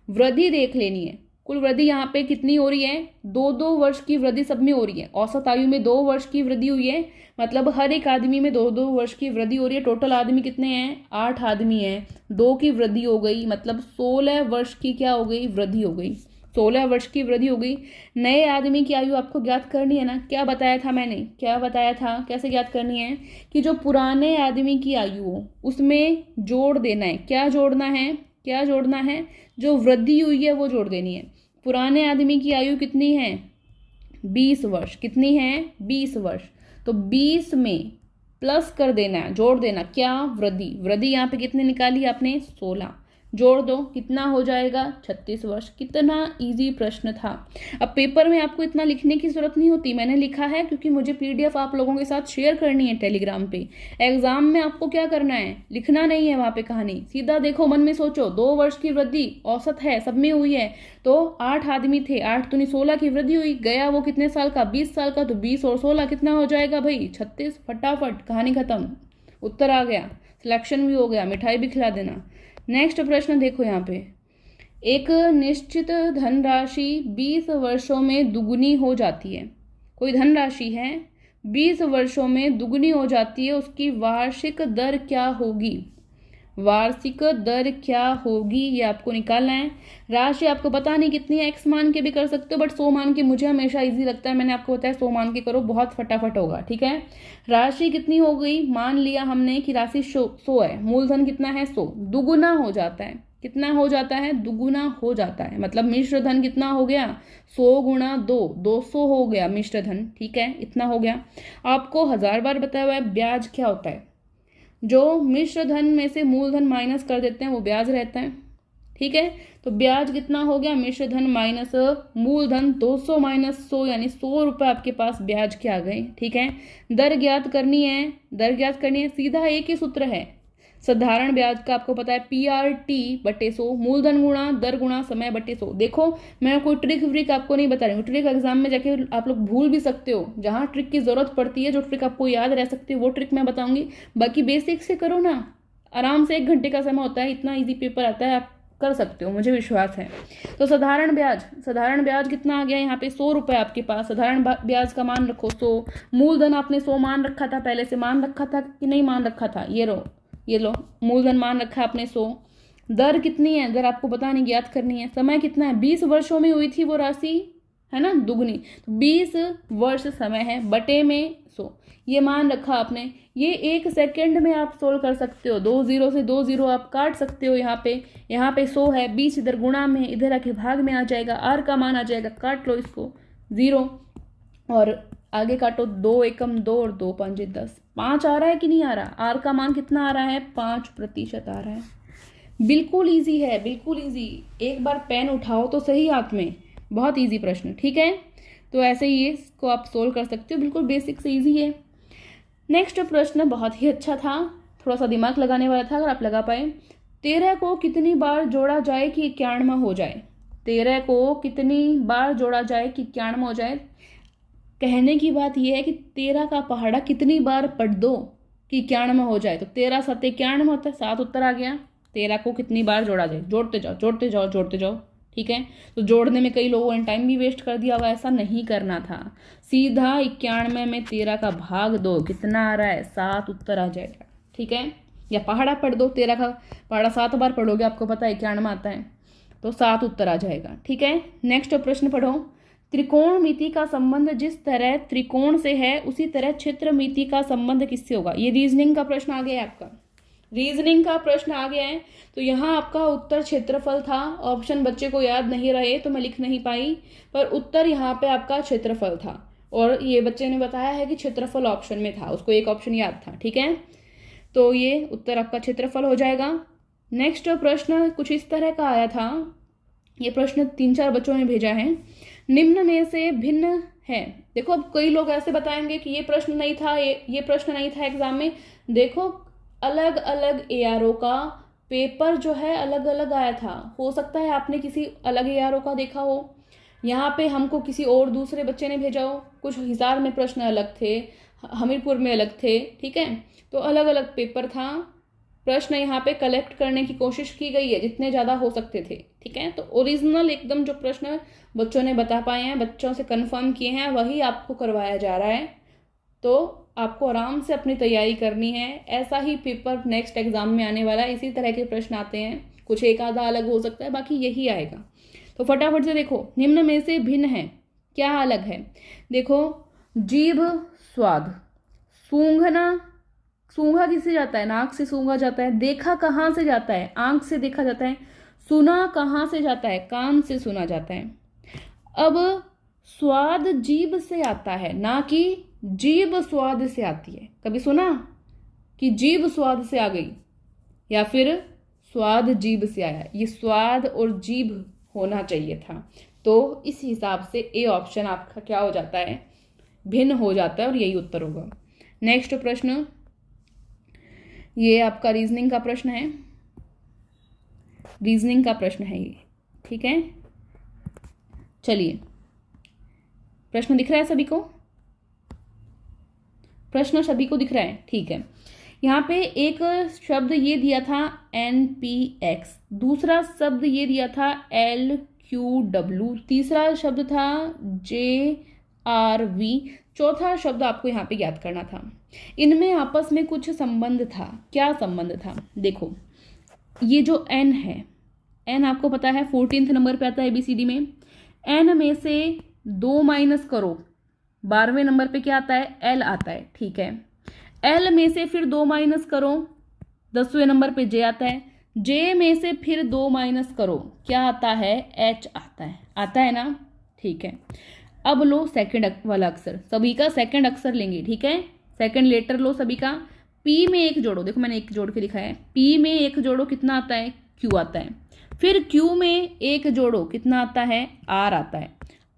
वृद्धि देख लेनी है। कुल वृद्धि यहाँ पे कितनी हो रही है? 2-2 वर्ष की वृद्धि सब में हो रही है। औसत आयु में 2 वर्ष की वृद्धि हुई है, मतलब हर एक आदमी में 2-2 वर्ष की वृद्धि हो रही है। टोटल आदमी कितने हैं? 8 आदमी हैं। 2 की वृद्धि हो गई, मतलब 16 वर्ष की क्या हो गई? वृद्धि हो गई। 16 वर्ष की वृद्धि हो गई। नए आदमी की आयु आपको ज्ञात करनी है ना। क्या बताया था मैंने? क्या बताया था? कैसे ज्ञात करनी है? कि जो पुराने आदमी की आयु हो उसमें जोड़ देना है। क्या जोड़ना है? क्या जोड़ना है? जो वृद्धि हुई है वो जोड़ देनी है। पुराने आदमी की आयु कितनी है? 20 वर्ष। कितनी है? 20 वर्ष। तो 20 में प्लस कर देना है, जोड़ देना। क्या? वृद्धि। वृद्धि यहाँ पे कितने निकाली आपने? 16। जोड़ दो, कितना हो जाएगा? 36 वर्ष। कितना इजी प्रश्न था। अब पेपर में आपको इतना लिखने की जरूरत नहीं होती, मैंने लिखा है क्योंकि मुझे पीडीएफ आप लोगों के साथ शेयर करनी है टेलीग्राम पे। एग्जाम में आपको क्या करना है? लिखना नहीं है वहां पे कहानी, सीधा देखो, मन में सोचो। 2 वर्ष की वृद्धि औसत है, सब में हुई है। तो 8 आदमी थे, 8 दूनी 16 की वृद्धि हुई। गया वो कितने साल का? 20 साल का। तो 20 और 16 कितना हो जाएगा भाई? 36। फटाफट कहानी खत्म, उत्तर आ गया, सिलेक्शन भी हो गया, मिठाई भी खिला देना। नेक्स्ट प्रश्न देखो यहाँ पे। एक निश्चित धनराशि 20 वर्षों में दुगुनी हो जाती है। कोई धनराशि है 20 वर्षों में दुगुनी हो जाती है, उसकी वार्षिक दर क्या होगी? वार्षिक दर क्या होगी ये आपको निकालना है। राशि आपको पता नहीं कितनी है, एक्स मान के भी कर सकते हो, बट 100 मान के मुझे हमेशा इजी लगता है। मैंने आपको बताया 100 मान के करो, बहुत फटाफट होगा। ठीक है, राशि कितनी हो गई? मान लिया हमने कि राशि 100 है, मूलधन कितना है? 100। दुगुना हो जाता है, कितना हो जाता है? दुगुना हो जाता है। मतलब मिश्र धन कितना हो गया? 100 गुणा 2, 200 हो गया मिश्र धन। ठीक है, इतना हो गया। आपको 1000 बार बताया हुआ है ब्याज क्या होता है। जो मिश्र धन में से मूलधन माइनस कर देते हैं वो ब्याज रहता है। ठीक है, तो ब्याज कितना हो गया? मिश्र धन माइनस मूलधन, 200 माइनस 100 यानी 100 रुपये आपके पास ब्याज के आ गए। ठीक है, दर ज्ञात करनी है। दर ज्ञात करनी है, सीधा एक ही सूत्र है साधारण ब्याज का, आपको पता है PRT बटे 100, मूलधन गुणा दर गुणा समय बटे 100। देखो मैं कोई ट्रिक व्रिक आपको नहीं बता रही हूँ, ट्रिक एग्जाम में जाके आप लोग भूल भी सकते हो। जहाँ ट्रिक की जरूरत पड़ती है, जो ट्रिक आपको याद रह सकती है वो ट्रिक मैं बताऊंगी। बाकी बेसिक से करो ना, आराम से 1 घंटे का समय होता है, इतना ईजी पेपर आता है, आप कर सकते हो, मुझे विश्वास है। तो साधारण ब्याज कितना आ गया यहाँ पे? 100 रुपये आपके पास। साधारण ब्याज का मान रखो 100। मूलधन आपने 100 मान रखा था, पहले से मान रखा था कि नहीं मान रखा था? ये लो मूलधन मान रखा आपने 100। दर कितनी है? दर आपको पता नहीं, ज्ञात करनी है। समय कितना है? 20 वर्षों में हुई थी वो राशि, है ना, दुगनी। तो 20 वर्ष समय है, बटे में 100, ये मान रखा आपने। ये 1 सेकंड में आप सोल्व कर सकते हो। 2 0 से 2 0 आप काट सकते हो। यहाँ पे 100 है, 20 इधर गुणा में, इधर आके भाग में आ जाएगा, आर का मान आ जाएगा, काट लो इसको 0 और आगे काटो। 2 एकम 2 और 2 5 10, 5 आ रहा है कि नहीं आ रहा? आर का मान कितना आ रहा है? 5% आ रहा है। बिल्कुल इजी है, बिल्कुल इजी। एक बार पेन उठाओ तो सही हाथ में, बहुत इजी प्रश्न। ठीक है, तो ऐसे ही इसको आप सोल्व कर सकते हो, बिल्कुल बेसिक से इजी है। नेक्स्ट प्रश्न बहुत ही अच्छा था, थोड़ा सा दिमाग लगाने वाला था, अगर आप लगा पाए। 13 को कितनी बार जोड़ा जाए कि 91 हो जाए? 13 को कितनी बार जोड़ा जाए कि 91 हो जाए? कहने की बात यह है कि 13 का पहाड़ा कितनी बार पढ़ दो कि 91 हो जाए। तो 13 7 91 होता है, 7 उत्तर आ गया। 13 को कितनी बार जोड़ा जाए, जोड़ते जाओ जोड़ते जाओ जोड़ते जाओ, ठीक है। तो जोड़ने में कई लोगों ने टाइम भी वेस्ट कर दिया होगा, ऐसा नहीं करना था। सीधा 91 में 13 का भाग दो, कितना आ रहा है? 7 उत्तर आ जाएगा, ठीक है। या पहाड़ा पढ़ दो, 13 का पहाड़ा 7 बार पढ़ोगे, आपको पता है 91 आता है, तो 7 उत्तर आ जाएगा, ठीक है। नेक्स्ट प्रश्न पढ़ो। त्रिकोणमिति का संबंध जिस तरह त्रिकोण से है उसी तरह क्षेत्रमिति का संबंध किससे होगा? ये रीजनिंग का प्रश्न आ गया है आपका, रीजनिंग का प्रश्न आ गया है। तो यहाँ आपका उत्तर क्षेत्रफल था। ऑप्शन बच्चे को याद नहीं रहे तो मैं लिख नहीं पाई, पर उत्तर यहाँ पे आपका क्षेत्रफल था। और ये बच्चे ने बताया है कि क्षेत्रफल ऑप्शन में था, उसको एक ऑप्शन याद था, ठीक है। तो ये उत्तर आपका क्षेत्रफल हो जाएगा। नेक्स्ट प्रश्न कुछ इस तरह का आया था, ये प्रश्न 3-4 बच्चों ने भेजा है। निम्न में से भिन्न है। देखो अब कई लोग ऐसे बताएंगे कि ये प्रश्न नहीं था, ये प्रश्न नहीं था एग्जाम में। देखो अलग अलग एआरओ का पेपर जो है अलग अलग आया था। हो सकता है आपने किसी अलग एआरओ का देखा हो, यहाँ पे हमको किसी और दूसरे बच्चे ने भेजा हो। कुछ हिसार में प्रश्न अलग थे, हमीरपुर में अलग थे, ठीक है। तो अलग अलग पेपर था। प्रश्न यहाँ पे कलेक्ट करने की कोशिश की गई है जितने ज़्यादा हो सकते थे, ठीक है। तो ओरिजिनल एकदम जो प्रश्न बच्चों ने बता पाए हैं, बच्चों से कंफर्म किए हैं, वही आपको करवाया जा रहा है। तो आपको आराम से अपनी तैयारी करनी है। ऐसा ही पेपर नेक्स्ट एग्जाम में आने वाला है, इसी तरह के प्रश्न आते हैं, कुछ एक आधा अलग हो सकता है, बाकी यही आएगा। तो फटाफट से देखो, निम्न में से भिन्न है, क्या अलग है? देखो, जीभ स्वाद, सूंघना, सूंघा किससे जाता है? नाक से सूंघा जाता है। देखा कहाँ से जाता है? आंख से देखा जाता है। सुना कहाँ से जाता है? कान से सुना जाता है। अब स्वाद जीभ से आता है, ना कि जीभ स्वाद से आती है। कभी सुना कि जीभ स्वाद से आ गई या फिर स्वाद जीभ से आया? ये स्वाद और जीभ होना चाहिए था। तो इस हिसाब से ए ऑप्शन आपका क्या हो जाता है? भिन्न हो जाता है, और यही उत्तर होगा। नेक्स्ट प्रश्न, ये आपका रीजनिंग का प्रश्न है, रीजनिंग का प्रश्न है ये, ठीक है। चलिए, प्रश्न दिख रहा है सभी को? प्रश्न सभी को दिख रहा है, ठीक है। यहाँ पे एक शब्द ये दिया था NPX, दूसरा शब्द ये दिया था LQW, तीसरा शब्द था JRV, चौथा शब्द आपको यहाँ पे याद करना था। इनमें आपस में कुछ संबंध था। क्या संबंध था? देखो, ये जो N है, N आपको पता है 14th नंबर पे आता है ABCD में। N में से 2 माइनस करो, 12वें नंबर पे क्या आता है? L आता है, ठीक है। L में से फिर 2 माइनस करो, 10वें नंबर पे J आता है। J में से फिर 2 माइनस करो, क्या आता है? H आता है ना, ठीक है। अब लो सेकंड वाला अक्षर, सभी का सेकंड अक्षर लेंगे, ठीक है। सेकंड लेटर लो सभी का। P में एक जोड़ो, देखो मैंने एक जोड़ के लिखा है। P में एक जोड़ो, कितना आता है? Q आता है। फिर Q में एक जोड़ो, कितना आता है? R आता है।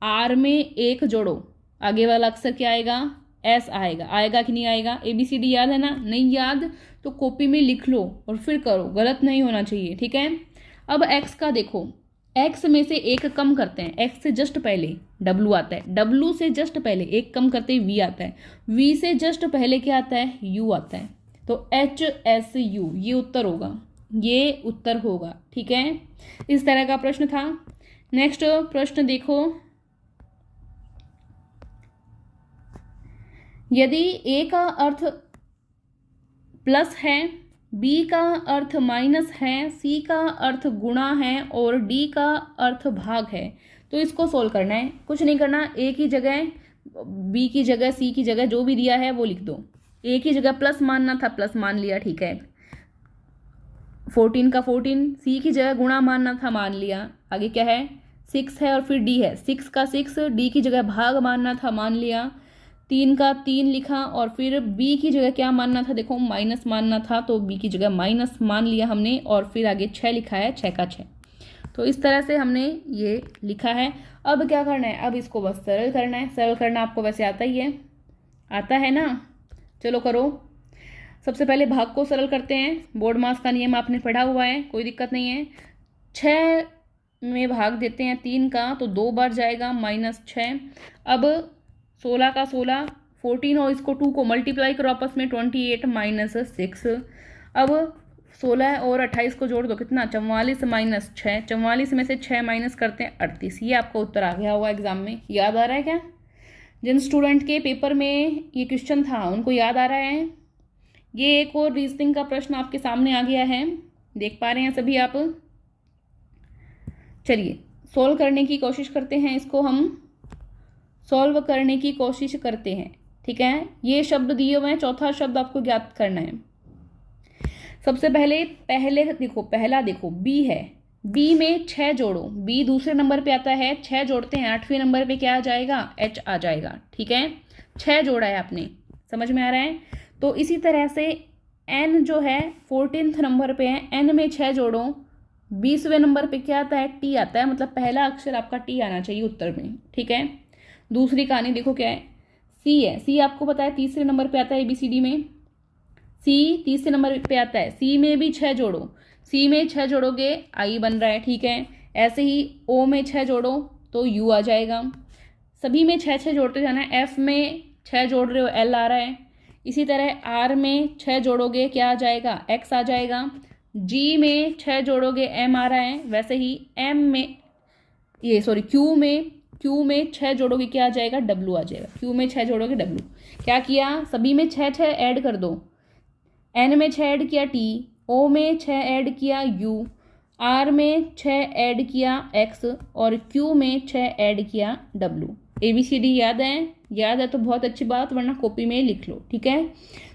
R में एक जोड़ो, आगे वाला अक्षर क्या आएगा? S आएगा। आएगा कि नहीं आएगा? ABCD याद है ना? नहीं याद तो कॉपी में लिख लो और फिर करो, गलत नहीं होना चाहिए, ठीक है। अब X का देखो, X में से एक कम करते हैं, X से जस्ट पहले W आता है, W से जस्ट पहले एक कम करते ही V आता है, V से जस्ट पहले क्या आता है? U आता है। तो HSU ये उत्तर होगा, ये उत्तर होगा, ठीक है। इस तरह का प्रश्न था। नेक्स्ट प्रश्न देखो, यदि A का अर्थ प्लस है, B का अर्थ माइनस है, C का अर्थ गुणा है और D का अर्थ भाग है, तो इसको सोल्व करना है। कुछ नहीं करना, A की जगह B की जगह C की जगह जो भी दिया है वो लिख दो। A की जगह प्लस मानना था, प्लस मान लिया, ठीक है। 14 का 14, C की जगह गुणा मानना था, मान लिया। आगे क्या है? 6 है और फिर D है, 6 का 6, D की जगह भाग मानना था, मान लिया। 3 का 3 लिखा और फिर B की जगह क्या मानना था? देखो माइनस मानना था, तो B की जगह माइनस मान लिया हमने, और फिर आगे 6 लिखा है, 6 का 6। तो इस तरह से हमने ये लिखा है। अब क्या करना है? अब इसको बस सरल करना है। सरल करना आपको वैसे आता ही है, आता है ना? चलो करो। सबसे पहले भाग को सरल करते हैं। बोर्ड मास का नियम आपने पढ़ा हुआ है, कोई दिक्कत नहीं है। 6 में भाग देते हैं 3 का तो 2 बार जाएगा -6। अब 16 का 16, 14 और इसको 2 को मल्टीप्लाई करो आपस में, 28 - 6। अब 16 और 28 को जोड़ दो, कितना, 44 - 6। 44 में से 6 माइनस करते हैं 38। ये आपका उत्तर आ गया होगा एग्जाम में। याद आ रहा है क्या? जिन स्टूडेंट के पेपर में ये क्वेश्चन था उनको याद आ रहा है? ये एक और रीजनिंग का प्रश्न आपके सामने आ गया है, देख पा रहे हैं सभी आप? चलिए सॉल्व करने की कोशिश करते हैं, इसको हम सॉल्व करने की कोशिश करते हैं। ठीक है, ये शब्द दिए हुए हैं, चौथा शब्द आपको ज्ञात करना है। सबसे पहले पहला देखो बी है। बी में 6 जोड़ो, बी दूसरे नंबर पे आता है, 6 जोड़ते हैं 8वें नंबर पे क्या आ जाएगा, एच आ जाएगा। ठीक है, 6 जोड़ा है आपने, समझ में आ रहा है? तो इसी तरह से एन जो है 14th नंबर पे है, एन में 6 जोड़ो, 20वें नंबर पे क्या आता है, टी आता है, मतलब पहला अक्षर आपका टी आना चाहिए उत्तर में। ठीक है, दूसरी कहानी देखो क्या है, सी है। सी आपको पता है तीसरे नंबर पे आता है ABCD में, सी तीसरे नंबर पे आता है। सी में भी 6 जोड़ो, सी में 6 जोड़ोगे आई बन रहा है। ठीक है, ऐसे ही ओ में 6 जोड़ो तो यू आ जाएगा। सभी में 6 जोड़ते जाना है। एफ में 6 जोड़ रहे हो, एल आ रहा है। इसी तरह आर में 6 जोड़ोगे क्या आ जाएगा, एक्स आ जाएगा। जी में 6 जोड़ोगे एम आ रहा है। वैसे ही एम में क्यू में 6 जोड़ोगे क्या आ जाएगा, डब्लू आ जाएगा। क्यू में 6 जोड़ोगे डब्लू। क्या किया, सभी में 6 ऐड कर दो। एन में 6 ऐड किया टी, ओ में 6 ऐड किया यू, आर में 6 ऐड किया एक्स और क्यू में 6 ऐड किया डब्लू। ABCD याद है तो बहुत अच्छी बात, वरना कॉपी में लिख लो। ठीक है,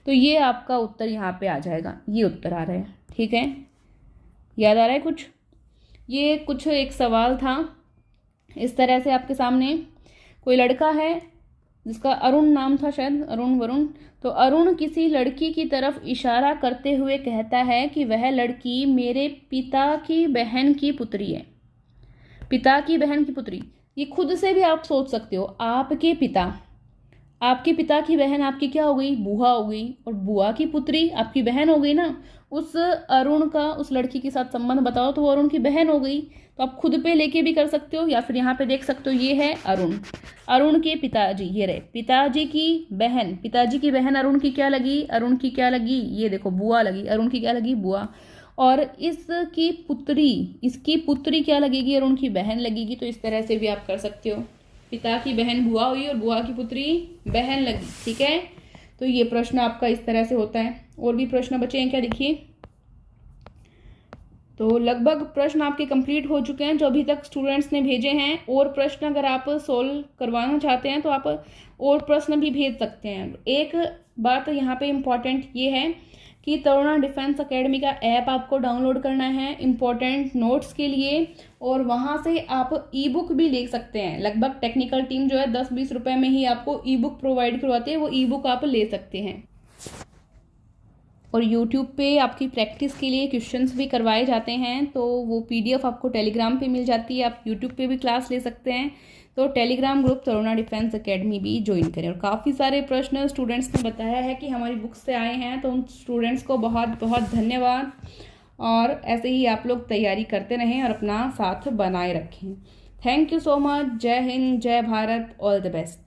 तो ये आपका उत्तर यहाँ पे आ जाएगा, ये उत्तर आ रहा है। ठीक है, याद आ रहा है कुछ? ये कुछ एक सवाल था इस तरह से आपके सामने। कोई लड़का है जिसका अरुण नाम था, शायद अरुण वरुण। तो अरुण किसी लड़की की तरफ इशारा करते हुए कहता है कि वह लड़की मेरे पिता की बहन की पुत्री है। पिता की बहन की पुत्री, ये खुद से भी आप सोच सकते हो। आपके पिता की बहन आपकी क्या हो गई, बुआ हो गई, और बुआ की पुत्री आपकी बहन हो गई ना। उस अरुण का उस लड़की के साथ संबंध बताओ तो वो अरुण की बहन हो गई। तो आप खुद पे लेके भी कर सकते हो, या फिर यहाँ पे देख सकते हो, ये है अरुण के पिताजी, ये रहे पिताजी की बहन अरुण की क्या लगी, ये देखो बुआ लगी, अरुण की क्या लगी, बुआ। और इसकी पुत्री क्या लगेगी, अरुण की बहन लगेगी। तो इस तरह से भी आप कर सकते हो, पिता की बहन बुआ हुई और बुआ की पुत्री बहन लगी। ठीक है, तो ये प्रश्न आपका इस तरह से होता है। और भी प्रश्न बचे हैं क्या, देखिए। तो लगभग प्रश्न आपके कंप्लीट हो चुके हैं जो अभी तक स्टूडेंट्स ने भेजे हैं। और प्रश्न अगर आप सोल्व करवाना चाहते हैं तो आप और प्रश्न भी भेज सकते हैं। एक बात यहाँ पे इम्पॉर्टेंट ये है कि तरुणा डिफेंस एकेडमी का ऐप आपको डाउनलोड करना है इम्पोर्टेंट नोट्स के लिए, और वहाँ से आप ई बुक भी ले सकते हैं। लगभग टेक्निकल टीम जो है 10-20 रुपए में ही आपको ई बुक प्रोवाइड करवाती है, वो ई बुक आप ले सकते हैं। और YouTube पे आपकी प्रैक्टिस के लिए क्वेश्चंस भी करवाए जाते हैं, तो वो PDF आपको टेलीग्राम पे मिल जाती है। आप YouTube पे भी क्लास ले सकते हैं। तो Telegram group Taruna defence academy भी ज्वाइन करें। और काफ़ी सारे प्रश्न स्टूडेंट्स ने बताया है कि हमारी बुक से आए हैं, तो उन स्टूडेंट्स को बहुत बहुत धन्यवाद। और ऐसे ही आप लोग तैयारी करते रहें और अपना साथ बनाए रखें। Thank you so much. जय हिंद, जय भारत, ऑल द बेस्ट।